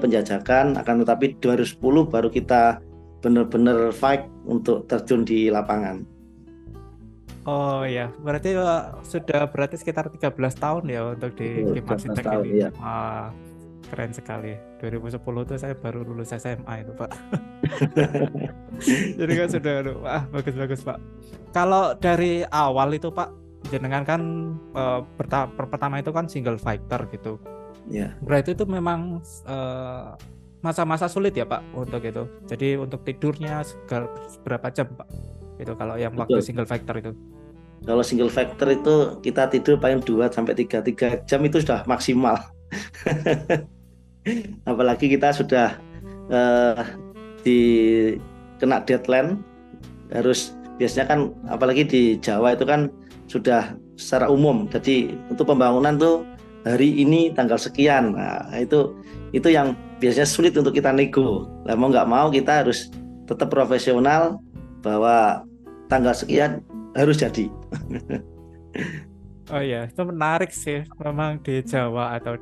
penjajakan, akan tetapi 2010 baru kita benar-benar fight untuk terjun di lapangan. Oh ya, berarti berarti sekitar 13 tahun ya untuk di Kim Arsitek ini. Ya. Keren sekali. 2010 itu saya baru lulus SMA itu Pak. Jadi kan sudah, bagus Pak. Kalau dari awal itu Pak, jenengan kan pertama itu kan single fighter gitu. Ya. Berarti itu memang masa-masa sulit ya Pak untuk itu. Jadi untuk tidurnya berapa jam Pak? Itu kalau yang waktu single fighter itu. Kalau single factor itu kita tidur paling 2-3 jam itu sudah maksimal. Apalagi kita sudah eh, di kena deadline, harus biasanya kan apalagi di Jawa itu kan sudah secara umum. Jadi untuk pembangunan tuh hari ini tanggal sekian. Nah, itu yang biasanya sulit untuk kita nego. Nah, mau nggak mau kita harus tetap profesional bahwa tanggal sekian harus jadi. Oh iya, itu menarik sih. Memang di Jawa atau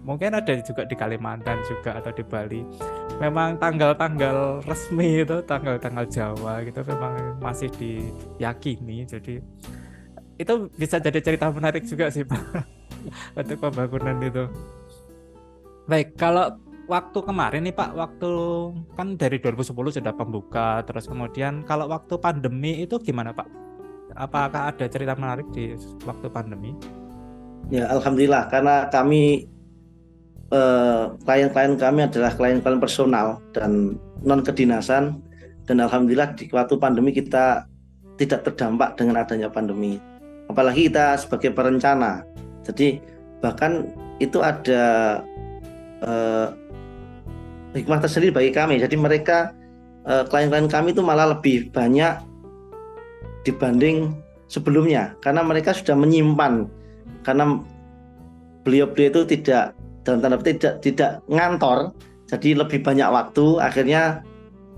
mungkin ada juga di Kalimantan juga atau di Bali. Memang tanggal-tanggal resmi itu tanggal-tanggal Jawa gitu memang masih diyakini. Jadi itu bisa jadi cerita menarik juga sih Pak untuk pembangunan itu. Baik, kalau waktu kemarin nih Pak, waktu kan dari 2010 sudah pembuka, terus kemudian kalau waktu pandemi itu gimana Pak? Apakah ada cerita menarik di waktu pandemi? Ya, alhamdulillah karena kami klien-klien kami adalah klien-klien personal dan non kedinasan, dan alhamdulillah di waktu pandemi kita tidak terdampak dengan adanya pandemi. Apalagi kita sebagai perencana, jadi bahkan itu ada hikmah tersendiri bagi kami. Jadi mereka klien-klien kami itu malah lebih banyak dibanding sebelumnya karena mereka sudah menyimpan, karena beliau-beliau itu tidak dalam tanda petik tidak ngantor, jadi lebih banyak waktu, akhirnya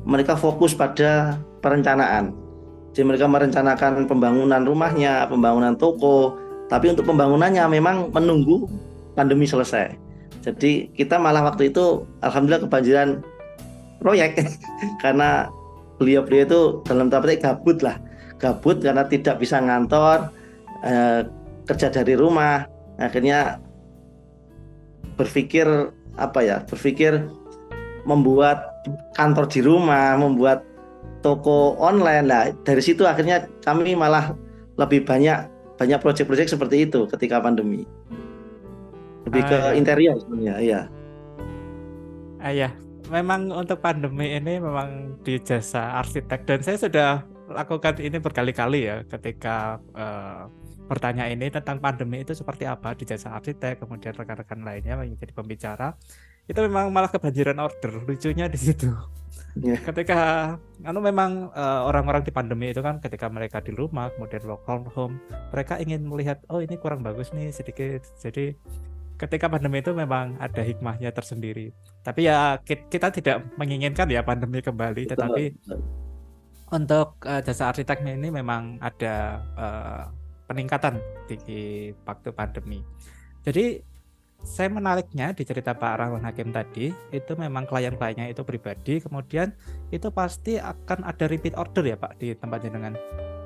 mereka fokus pada perencanaan. Jadi mereka merencanakan pembangunan rumahnya, pembangunan toko, tapi untuk pembangunannya memang menunggu pandemi selesai. Jadi kita malah waktu itu alhamdulillah kebanjiran proyek karena beliau-beliau itu dalam tanda petik gabut karena tidak bisa ngantor, kerja dari rumah, akhirnya berpikir membuat kantor di rumah, membuat toko online. Nah, dari situ akhirnya kami malah lebih banyak proyek-proyek seperti itu ketika pandemi. Lebih ke interior sebenarnya, iya. Ya, memang untuk pandemi ini memang di jasa arsitek, dan saya sudah lakukan ini berkali-kali ya ketika bertanya ini tentang pandemi itu seperti apa di jasa arsitek, kemudian rekan-rekan lainnya menjadi pembicara, itu memang malah kebanjiran order. Lucunya di situ. Yeah. Ketika memang orang-orang di pandemi itu kan ketika mereka di rumah kemudian work from home, mereka ingin melihat ini kurang bagus nih sedikit. Jadi ketika pandemi itu memang ada hikmahnya tersendiri. Tapi ya kita tidak menginginkan ya pandemi kembali, tetapi untuk jasa arsiteknya ini memang ada peningkatan di waktu pandemi. Jadi saya menariknya di cerita Pak Rahman Hakim tadi, itu memang klien-kliennya itu pribadi, kemudian itu pasti akan ada repeat order ya Pak di tempat jenengan.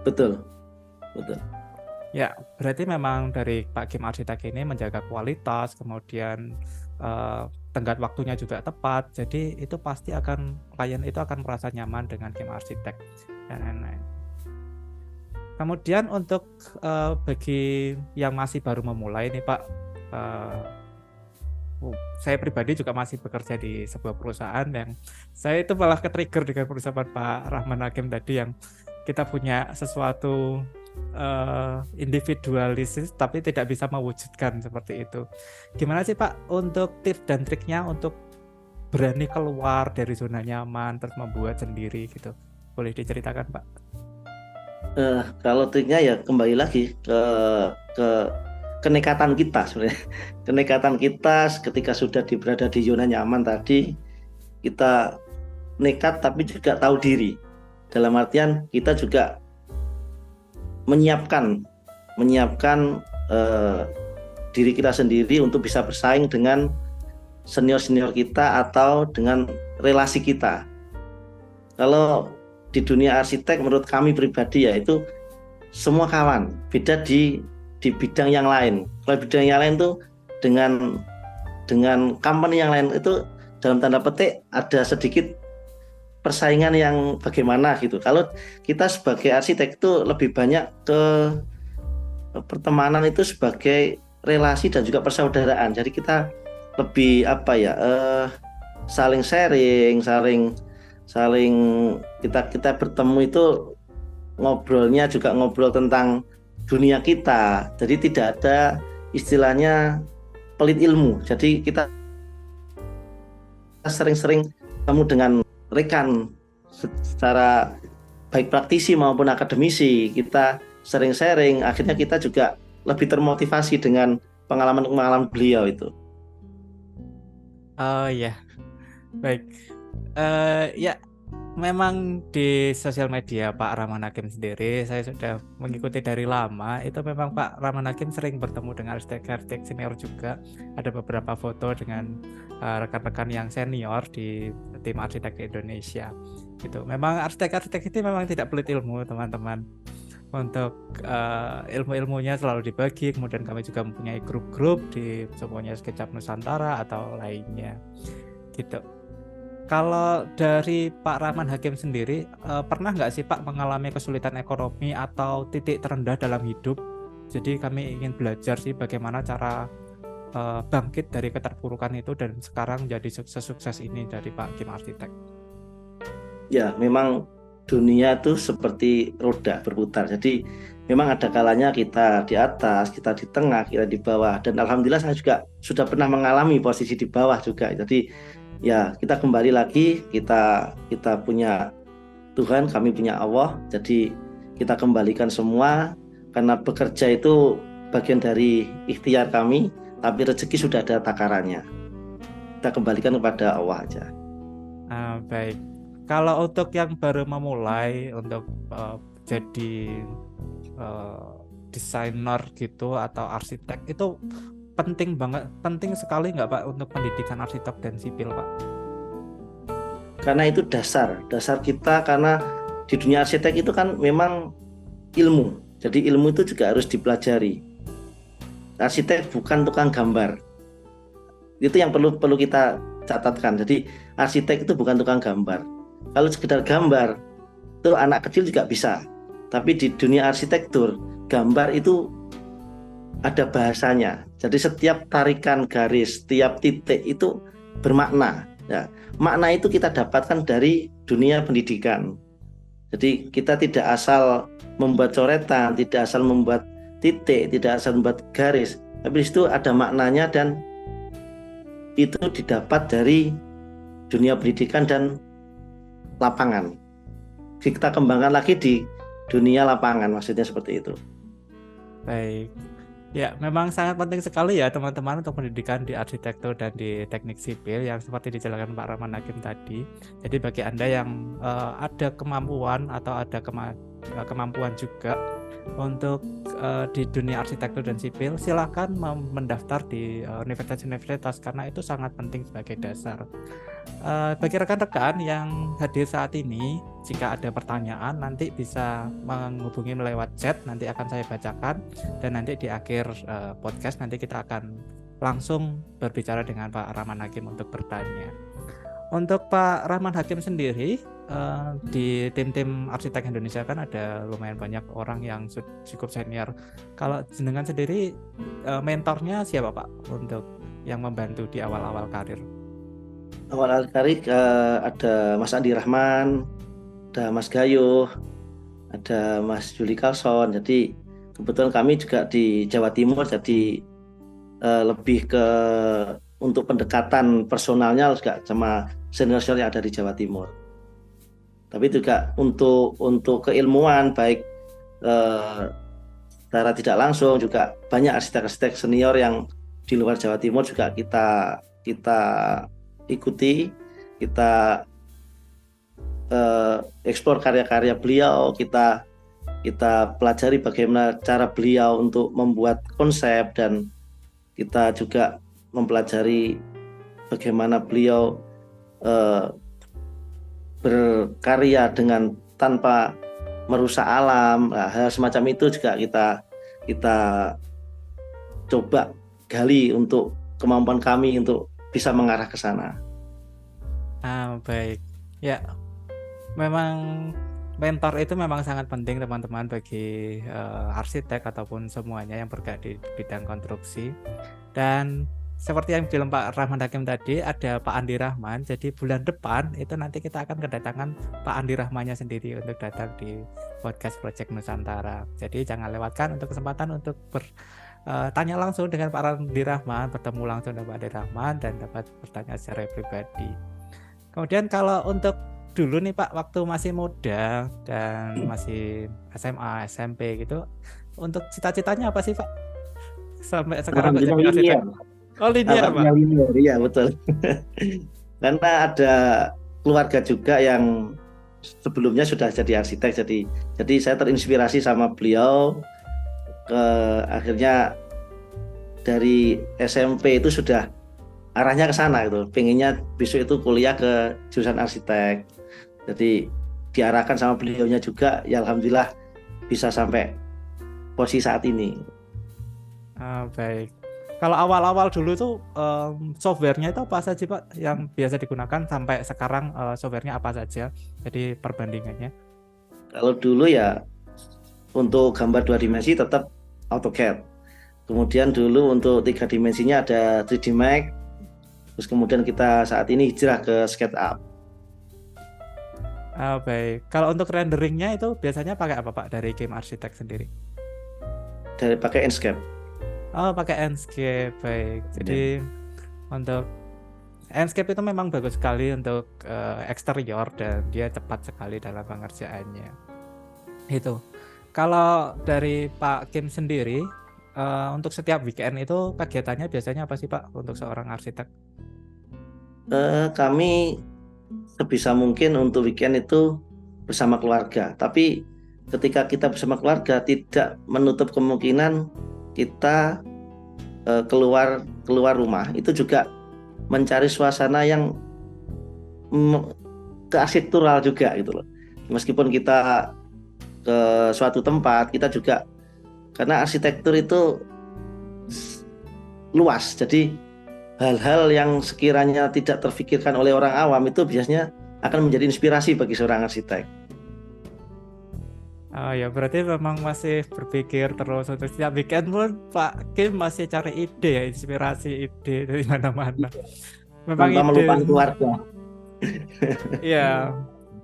Betul. Ya, berarti memang dari Pak Kim Arsitek ini menjaga kualitas, kemudian tenggat waktunya juga tepat. Jadi itu pasti klien itu akan merasa nyaman dengan Kim Arsitek dan lain-lain. Kemudian untuk bagi yang masih baru memulai nih Pak, saya pribadi juga masih bekerja di sebuah perusahaan yang saya itu malah ke-trigger dengan perusahaan Pak Rahman Hakim tadi, yang kita punya sesuatu individualis tapi tidak bisa mewujudkan seperti itu. Gimana sih Pak untuk tips dan triknya untuk berani keluar dari zona nyaman terus membuat sendiri gitu? Boleh diceritakan Pak? Kalau triknya ya kembali lagi ke kenekatan kita sebenarnya. Kenekatan kita ketika sudah berada di zona nyaman tadi, kita nekat tapi juga tahu diri. Dalam artian kita juga menyiapkan diri kita sendiri untuk bisa bersaing dengan senior-senior kita atau dengan relasi kita. Kalau di dunia arsitek menurut kami pribadi ya itu semua kawan, beda di bidang yang lain. Kalau bidang yang lain tuh dengan company yang lain itu dalam tanda petik ada sedikit persaingan yang bagaimana gitu. Kalau kita sebagai arsitek itu lebih banyak ke pertemanan itu sebagai relasi dan juga persaudaraan. Jadi kita lebih saling sharing, saling kita bertemu itu ngobrolnya juga ngobrol tentang dunia kita. Jadi tidak ada istilahnya pelit ilmu. Jadi kita sering-sering ketemu dengan rekan secara baik praktisi maupun akademisi, kita sering sharing, akhirnya kita juga lebih termotivasi dengan pengalaman-pengalaman beliau itu. Oh ya, baik. Ya, memang di sosial media Pak Rahman Hakim sendiri, saya sudah mengikuti dari lama. Itu memang Pak Rahman Hakim sering bertemu dengan arsitek-arsitek senior juga. Ada beberapa foto dengan rekan-rekan yang senior di tim arsitek di Indonesia. Gitu. Memang arsitek-arsitek itu memang tidak pelit ilmu, teman-teman. Untuk ilmu-ilmunya selalu dibagi. Kemudian kami juga mempunyai grup-grup di semuanya SketchUp Nusantara atau lainnya. Gitu. Kalau dari Pak Rahman Hakim sendiri, pernah nggak sih Pak mengalami kesulitan ekonomi atau titik terendah dalam hidup? Jadi kami ingin belajar sih bagaimana cara bangkit dari keterpurukan itu dan sekarang jadi sukses ini dari Pak Hakim Arsitek. Ya, memang dunia itu seperti roda berputar. Jadi memang ada kalanya kita di atas, kita di tengah, kita di bawah. Dan alhamdulillah saya juga sudah pernah mengalami posisi di bawah juga. Jadi ya kita kembali lagi, kita punya Tuhan, kami punya Allah. Jadi kita kembalikan semua, karena bekerja itu bagian dari ikhtiar kami, tapi rezeki sudah ada takarannya. Kita kembalikan kepada Allah aja. Baik. Kalau untuk yang baru memulai untuk jadi desainer gitu atau arsitek, itu penting sekali nggak Pak untuk pendidikan arsitek dan sipil Pak? Karena itu dasar kita, karena di dunia arsitek itu kan memang ilmu. Jadi ilmu itu juga harus dipelajari. Arsitek bukan tukang gambar. Itu yang perlu kita catatkan. Jadi arsitek itu bukan tukang gambar. Kalau sekedar gambar, itu anak kecil juga bisa. Tapi di dunia arsitektur, gambar itu ada bahasanya. Jadi setiap tarikan garis, setiap titik itu bermakna. Ya, makna itu kita dapatkan dari dunia pendidikan. Jadi kita tidak asal membuat coretan, tidak asal membuat titik, tidak asal membuat garis. Tapi di situ ada maknanya, dan itu didapat dari dunia pendidikan dan lapangan. Kita kembangkan lagi di dunia lapangan, maksudnya seperti itu. Baik. Ya, memang sangat penting sekali ya teman-teman untuk pendidikan di arsitektur dan di teknik sipil yang seperti dijelaskan Pak Rahman Hakim tadi. Jadi bagi Anda yang ada kemampuan atau ada kemampuan juga untuk di dunia arsitektur dan sipil, silakan mendaftar di universitas-universitas karena itu sangat penting sebagai dasar. Bagi rekan-rekan yang hadir saat ini, jika ada pertanyaan nanti bisa menghubungi lewat chat, nanti akan saya bacakan, dan nanti di akhir podcast nanti kita akan langsung berbicara dengan Pak Rahman Hakim untuk bertanya. Untuk Pak Rahman Hakim sendiri, di tim-tim arsitek Indonesia kan ada lumayan banyak orang yang cukup senior. Kalau jenengan sendiri, mentornya siapa Pak untuk yang membantu di awal-awal karir? Awal karir ada Mas Andi Rahman, ada Mas Gayuh, ada Mas Juli Carlson. Jadi kebetulan kami juga di Jawa Timur, jadi lebih ke untuk pendekatan personalnya juga sama senior-senior yang ada di Jawa Timur. Tapi juga untuk keilmuan baik secara tidak langsung juga banyak arsitek-arsitek senior yang di luar Jawa Timur juga kita ikuti, kita eksplor karya-karya beliau, kita pelajari bagaimana cara beliau untuk membuat konsep, dan kita juga mempelajari bagaimana beliau berkarya dengan tanpa merusak alam. Nah, hal semacam itu juga kita coba gali untuk kemampuan kami untuk bisa mengarah ke sana. Baik. Ya, memang mentor itu memang sangat penting teman-teman bagi arsitek ataupun semuanya yang bergerak di bidang konstruksi. Dan seperti yang bilang Pak Rahman Hakim tadi, ada Pak Andi Rahman. Jadi bulan depan itu nanti kita akan kedatangan Pak Andi Rahmannya sendiri untuk datang di podcast Project Nusantara. Jadi jangan lewatkan untuk kesempatan untuk tanya langsung dengan Pak Andi Rahman, bertemu langsung dengan Pak Andi Rahman, dan dapat bertanya secara pribadi. Kemudian kalau untuk dulu nih Pak, waktu masih muda dan masih SMA, SMP gitu, untuk cita-citanya apa sih Pak? Sampai sekarang kok Alhamdulillah jadi arsitek? linear. Oh linear Pak. Nampaknya linear, iya betul. Karena ada keluarga juga yang sebelumnya sudah jadi arsitek, jadi saya terinspirasi sama beliau. Akhirnya dari SMP itu sudah arahnya ke sana gitu. Pengennya besok itu kuliah ke jurusan arsitek. Jadi diarahkan sama beliaunya juga, ya alhamdulillah bisa sampai posisi saat ini. Baik. Kalau awal-awal dulu tuh softwarenya itu apa saja Pak yang biasa digunakan sampai sekarang, softwarenya apa saja? Jadi perbandingannya. Kalau dulu ya untuk gambar 2 dimensi tetap AutoCAD. Kemudian dulu untuk 3 dimensinya ada 3D Max. Terus kemudian kita saat ini hijrah ke SketchUp. Baik. Kalau untuk renderingnya itu biasanya pakai apa Pak dari game arsitek sendiri? Dari pakai Enscape. Oh, pakai Enscape. Baik. Jadi untuk Enscape itu memang bagus sekali untuk eksterior dan dia cepat sekali dalam pengerjaannya. Itu. Kalau dari Pak Kim sendiri, untuk setiap weekend itu kegiatannya biasanya apa sih Pak untuk seorang arsitek? Kami sebisa mungkin untuk weekend itu bersama keluarga. Tapi ketika kita bersama keluarga tidak menutup kemungkinan kita keluar rumah. Itu juga mencari suasana yang kearsitektural juga gitu loh. Meskipun kita ke suatu tempat, kita juga karena arsitektur itu luas. Jadi hal-hal yang sekiranya tidak terfikirkan oleh orang awam itu biasanya akan menjadi inspirasi bagi seorang arsitek. Ya berarti memang masih berpikir terus untuk setiap weekend pun Pak Kim masih cari ide ya, inspirasi ide dari mana-mana. Memang Tanpa melupakan keluarga. Iya,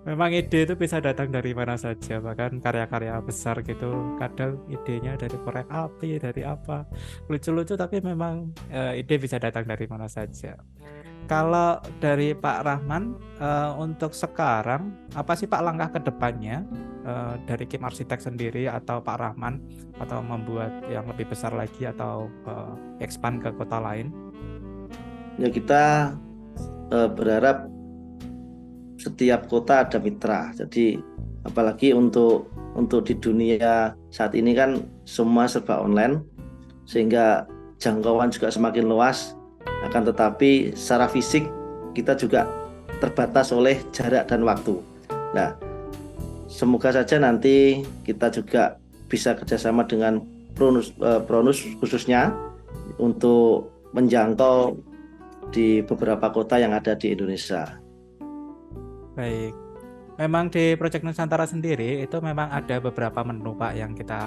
memang ide itu bisa datang dari mana saja, bahkan karya-karya besar gitu. Kadang idenya dari korek api, dari apa, lucu-lucu tapi memang ide bisa datang dari mana saja. Kalau dari Pak Rahman, untuk sekarang apa sih Pak langkah ke depannya dari Kim Arsitek sendiri atau Pak Rahman, atau membuat yang lebih besar lagi atau expand ke kota lain? Ya kita berharap setiap kota ada mitra. Jadi apalagi untuk di dunia saat ini kan semua serba online, sehingga jangkauan juga semakin luas. Akan tetapi secara fisik kita juga terbatas oleh jarak dan waktu. Nah, semoga saja nanti kita juga bisa kerjasama dengan Pronus khususnya untuk menjangkau di beberapa kota yang ada di Indonesia. Baik, memang di Project Nusantara sendiri itu memang ada beberapa menu Pak yang kita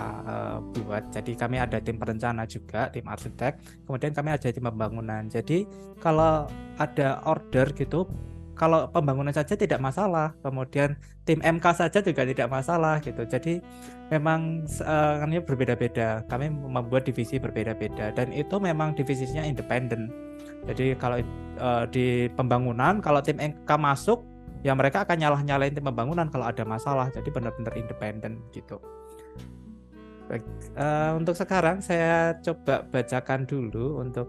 buat. Jadi kami ada tim perencana juga, tim arsitek, kemudian kami ada tim pembangunan. Jadi kalau ada order gitu, kalau pembangunan saja tidak masalah, kemudian tim MK saja juga tidak masalah gitu. Jadi memang ini berbeda-beda. Kami membuat divisi berbeda-beda dan itu memang divisinya independen. Jadi kalau di pembangunan, kalau tim MK masuk, ya mereka akan nyalain tim pembangunan kalau ada masalah. Jadi benar-benar independen gitu. Baik, untuk sekarang saya coba bacakan dulu untuk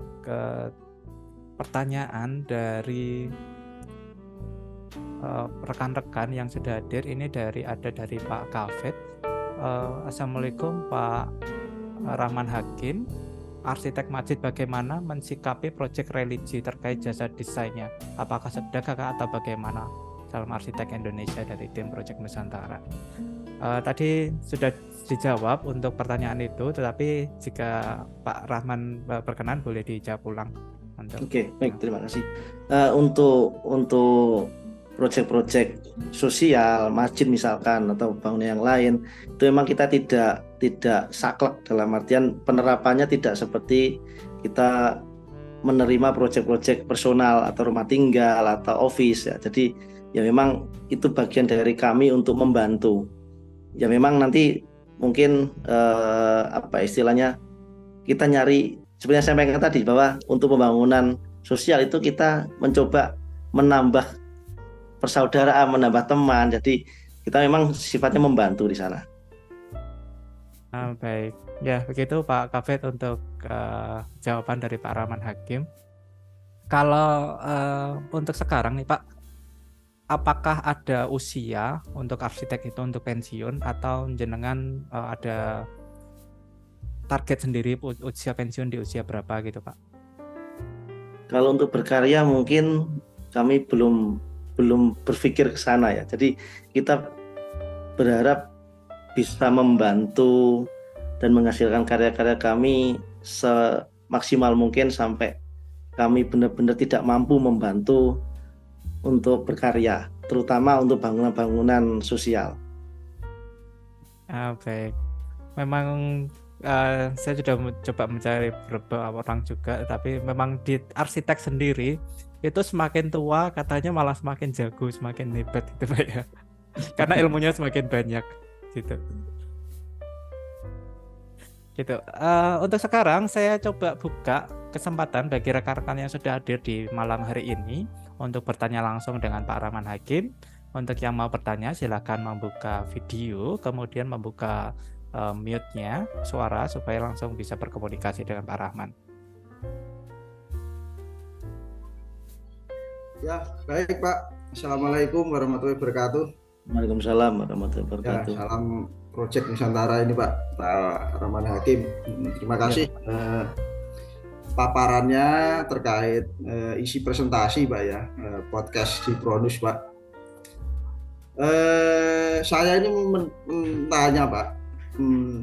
pertanyaan dari rekan-rekan yang sudah hadir. Ini ada dari Pak Kafet. Assalamualaikum Pak Rahman Hakim. Arsitek Majid bagaimana mensikapi proyek religi terkait jasa desainnya? Apakah sedekah atau bagaimana? Salam arsitek Indonesia dari tim Project Nusantara. Tadi sudah dijawab untuk pertanyaan itu, tetapi jika Pak Rahman berkenan boleh dijawab ulang. Oke, baik, terima kasih. Untuk proyek-proyek sosial, masjid misalkan atau bangunan yang lain, itu memang kita tidak saklek, dalam artian penerapannya tidak seperti kita menerima proyek-proyek personal atau rumah tinggal atau office ya. Jadi ya memang itu bagian dari kami untuk membantu. Ya memang nanti mungkin istilahnya kita nyari, seperti yang saya sampaikan tadi, bahwa untuk pembangunan sosial itu kita mencoba menambah persaudaraan, menambah teman. Jadi kita memang sifatnya membantu di sana. Baik. Ya, begitu Pak Kafet untuk jawaban dari Pak Rahman Hakim. Kalau untuk sekarang nih Pak, apakah ada usia untuk arsitek itu untuk pensiun atau jenengan ada target sendiri usia pensiun di usia berapa gitu Pak? Kalau untuk berkarya mungkin kami belum berpikir ke sana ya. Jadi kita berharap bisa membantu dan menghasilkan karya-karya kami semaksimal mungkin sampai kami benar-benar tidak mampu membantu untuk berkarya, terutama untuk bangunan-bangunan sosial. Baik. Memang saya sudah coba mencari beberapa orang juga, tapi memang di arsitek sendiri itu semakin tua katanya malah semakin jago, semakin hebat gitu Pak ya. Karena ilmunya semakin banyak gitu. Gitu. Untuk sekarang saya coba buka kesempatan bagi rekan-rekan yang sudah hadir di malam hari ini untuk bertanya langsung dengan Pak Rahman Hakim. Untuk yang mau bertanya silakan membuka video, kemudian membuka mute-nya suara supaya langsung bisa berkomunikasi dengan Pak Rahman. Ya, baik Pak. Assalamualaikum warahmatullahi wabarakatuh. Waalaikumsalam warahmatullahi Ya, wabarakatuh. salam Project Nusantara ini Pak Rahman Hakim. Terima kasih paparannya terkait isi presentasi Pak ya, podcast di Pronus Pak. Saya ini tanya Pak,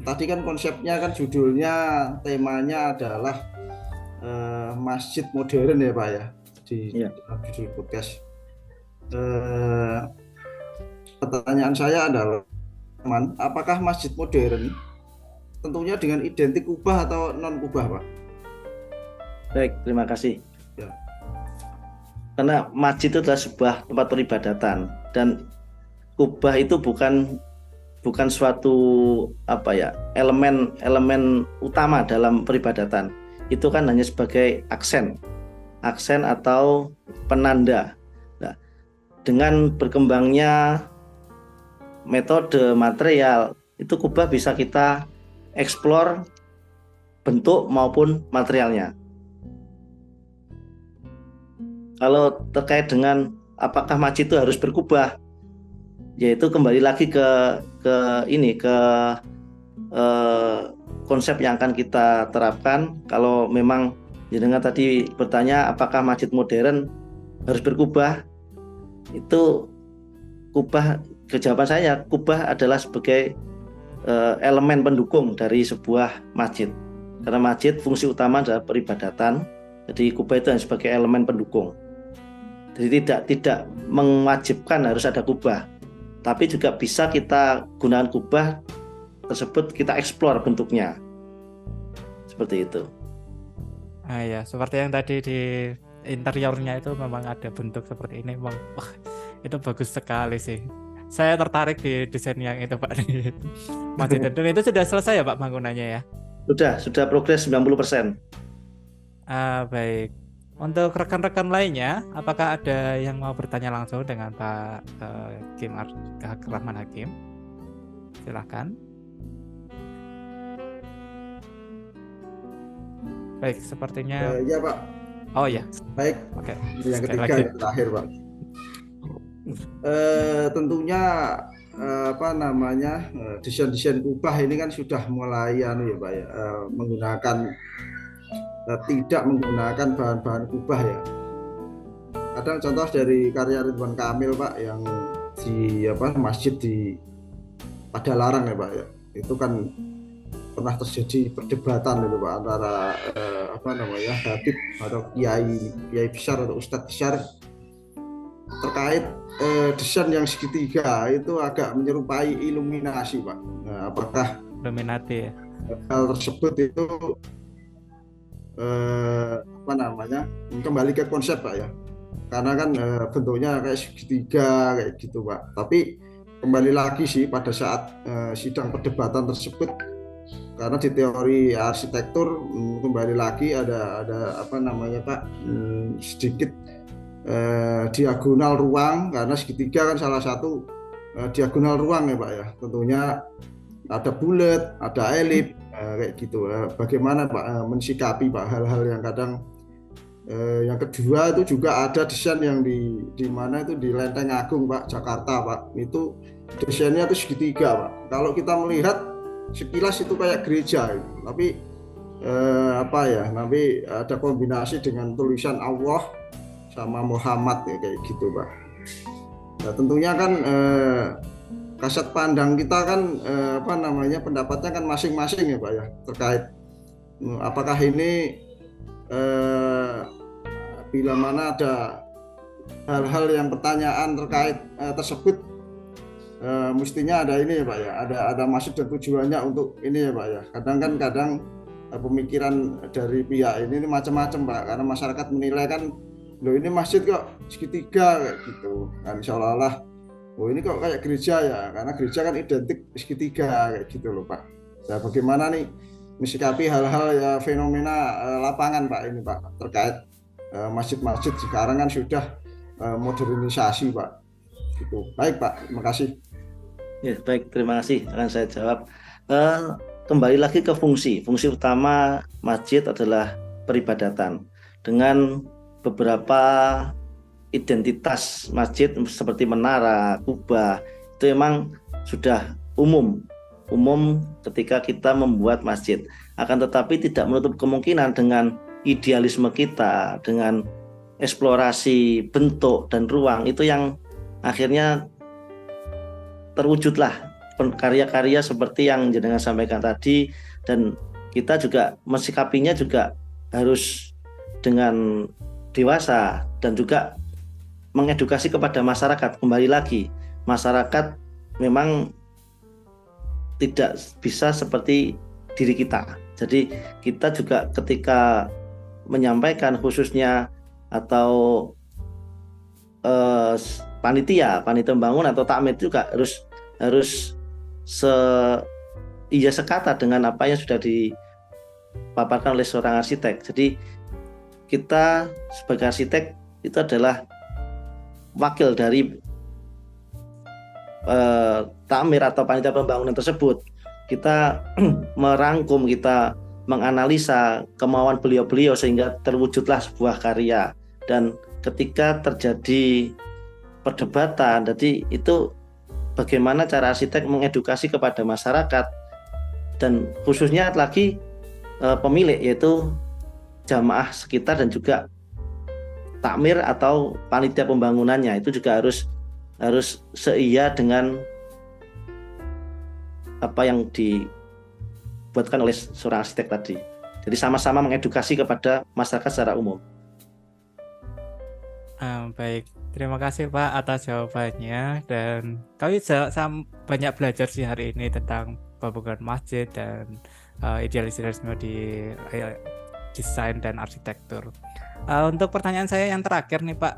tadi kan konsepnya kan judulnya, temanya adalah masjid modern ya Pak ya, di judul podcast. Pertanyaan saya adalah, apakah masjid modern tentunya dengan identik kubah atau non kubah Pak? Baik, terima kasih. Ya. Karena masjid itu adalah sebuah tempat peribadatan dan kubah itu bukan suatu elemen utama dalam peribadatan. Itu kan hanya sebagai aksen atau penanda. Nah, dengan berkembangnya metode material, itu kubah bisa kita eksplor bentuk maupun materialnya. Kalau terkait dengan apakah masjid itu harus berkubah, yaitu kembali lagi ke konsep yang akan kita terapkan. Kalau memang jenengan tadi bertanya apakah masjid modern harus berkubah, itu kubah, jawaban saya kubah adalah sebagai elemen pendukung dari sebuah masjid. Karena masjid fungsi utama adalah peribadatan, jadi kubah itu hanya sebagai elemen pendukung. Jadi tidak mewajibkan harus ada kubah, tapi juga bisa kita gunakan kubah tersebut, kita eksplor bentuknya. Seperti itu. Ya, seperti yang tadi di interiornya itu memang ada bentuk seperti ini, memang itu bagus sekali sih. Saya tertarik di desain yang itu Pak, di masjid. Dan itu sudah selesai ya Pak bangunannya ya? Sudah progres 90%. Baik. Untuk rekan-rekan lainnya, apakah ada yang mau bertanya langsung dengan Pak Rahman Hakim? Silahkan. Baik, sepertinya. Ya Pak. Oh ya. Baik. Oke. Yang ketiga, yang terakhir Pak. Tentunya desain-desain kubah ini kan sudah mulai ya Pak ya, tidak menggunakan bahan-bahan kubah ya. Kadang contoh dari karya Ridwan Kamil Pak yang di masjid di Padalarang ya Pak ya, itu kan pernah terjadi perdebatan itu Pak antara Habib atau kiai besar atau ustadz besar terkait desain yang segitiga itu agak menyerupai iluminasi Pak. Nah, apakah Illuminati ya? Hal tersebut itu kembali ke konsep Pak ya, karena kan bentuknya kayak segitiga kayak gitu Pak. Tapi kembali lagi sih pada saat sidang perdebatan tersebut, karena di teori arsitektur kembali lagi ada sedikit diagonal ruang, karena segitiga kan salah satu diagonal ruang ya Pak ya. Tentunya ada bulat, ada elip, kayak gitu. Bagaimana Pak mensikapi Pak hal-hal yang kadang yang kedua itu juga ada desain yang di mana itu di Lenteng Agung Pak, Jakarta Pak. Itu desainnya itu segitiga Pak. Kalau kita melihat sekilas itu kayak gereja itu. Tapi apa ya? Tapi ada kombinasi dengan tulisan Allah sama Muhammad ya kayak gitu Pak. Nah, tentunya kan kasat pandang kita kan apa namanya pendapatnya kan masing-masing ya Pak ya terkait apakah ini bila mana ada hal-hal yang pertanyaan terkait tersebut mestinya ada ini ya Pak ya, ada maksud dan tujuannya untuk ini ya Pak ya. Kadang pemikiran dari pihak ini macam-macam Pak, karena masyarakat menilai kan, loh ini masjid kok segitiga kayak gitu kan, seolah-olah oh ini kok kayak gereja ya, karena gereja kan identik segitiga kayak gitu loh Pak. Nah bagaimana nih mensikapi hal-hal ya fenomena lapangan Pak ini Pak terkait masjid-masjid sekarang kan sudah modernisasi Pak. Gitu. Baik Pak, terima kasih. Ya, baik, terima kasih. Akan saya jawab. Kembali lagi ke fungsi. Fungsi utama masjid adalah peribadatan. Dengan beberapa identitas masjid seperti menara, kubah, itu memang sudah umum ketika kita membuat masjid. Akan tetapi tidak menutup kemungkinan dengan idealisme kita, dengan eksplorasi bentuk dan ruang, itu yang akhirnya terwujudlah karya-karya seperti yang jenengan sampaikan tadi, dan kita juga mensikapinya juga harus dengan dewasa dan juga mengedukasi kepada masyarakat. Kembali lagi, masyarakat memang tidak bisa seperti diri kita. Jadi kita juga ketika menyampaikan khususnya atau panitia membangun atau takmir juga harus sekata dengan apa yang sudah dipaparkan oleh seorang arsitek. Jadi kita sebagai arsitek itu adalah wakil dari takmir atau panitia pembangunan tersebut. Kita merangkum, kita menganalisa kemauan beliau-beliau sehingga terwujudlah sebuah karya. Dan ketika terjadi perdebatan, jadi itu bagaimana cara arsitek mengedukasi kepada masyarakat dan khususnya lagi pemilik, yaitu jamaah sekitar dan juga takmir atau panitia pembangunannya, itu juga harus seia dengan apa yang dibuatkan oleh seorang arsitek tadi. Jadi sama-sama mengedukasi kepada masyarakat secara umum. Baik, terima kasih Pak atas jawabannya, dan kami banyak belajar sih hari ini tentang pembangunan masjid dan idealisme di desain dan arsitektur. Untuk pertanyaan saya yang terakhir nih Pak,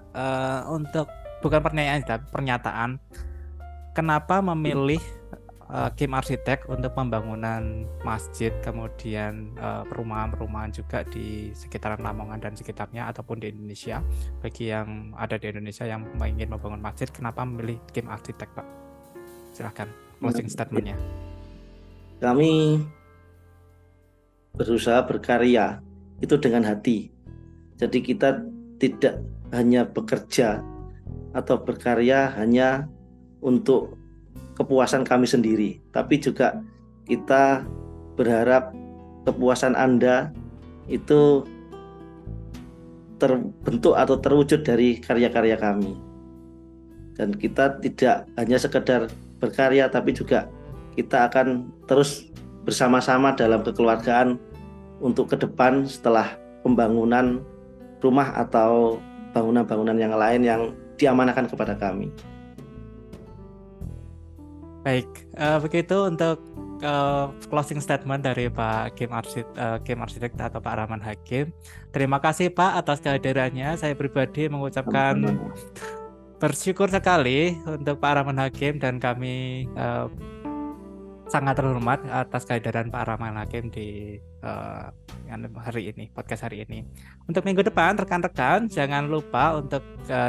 untuk bukan pertanyaan tapi pernyataan, kenapa memilih Kim Arsitek untuk pembangunan masjid, kemudian perumahan-perumahan juga di sekitaran Lamongan dan sekitarnya ataupun di Indonesia? Bagi yang ada di Indonesia yang ingin membangun masjid, kenapa memilih Kim Arsitek Pak? Silahkan closing statement-nya. Kami berusaha berkarya itu dengan hati. Jadi kita tidak hanya bekerja atau berkarya hanya untuk kepuasan kami sendiri, tapi juga kita berharap kepuasan Anda itu terbentuk atau terwujud dari karya-karya kami. Dan kita tidak hanya sekedar berkarya, tapi juga kita akan terus bersama-sama dalam kekeluargaan untuk ke depan setelah pembangunan rumah atau bangunan-bangunan yang lain yang diamanahkan kepada kami. Baik, begitu untuk closing statement dari Pak Kim Arsitek atau Pak Rahman Hakim. Terima kasih Pak atas kehadirannya. Saya pribadi mengucapkan bersyukur sekali untuk Pak Rahman Hakim, dan kami sangat terhormat atas kehadiran Pak Rahman Hakim di hari ini, podcast hari ini. Untuk minggu depan, rekan-rekan jangan lupa untuk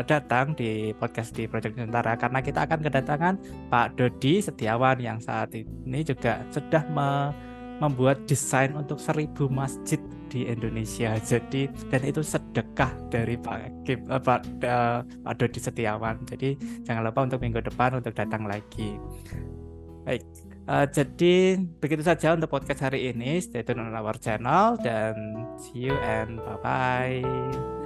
datang di podcast di Project Nusantara karena kita akan kedatangan Pak Dodi Setiawan yang saat ini juga sudah membuat desain untuk 1000 masjid di Indonesia. Jadi dan itu sedekah dari Pak Dodi Setiawan. Jadi jangan lupa untuk minggu depan untuk datang lagi. Baik. Jadi begitu saja untuk podcast hari ini. Stay tune on our channel dan see you and bye bye.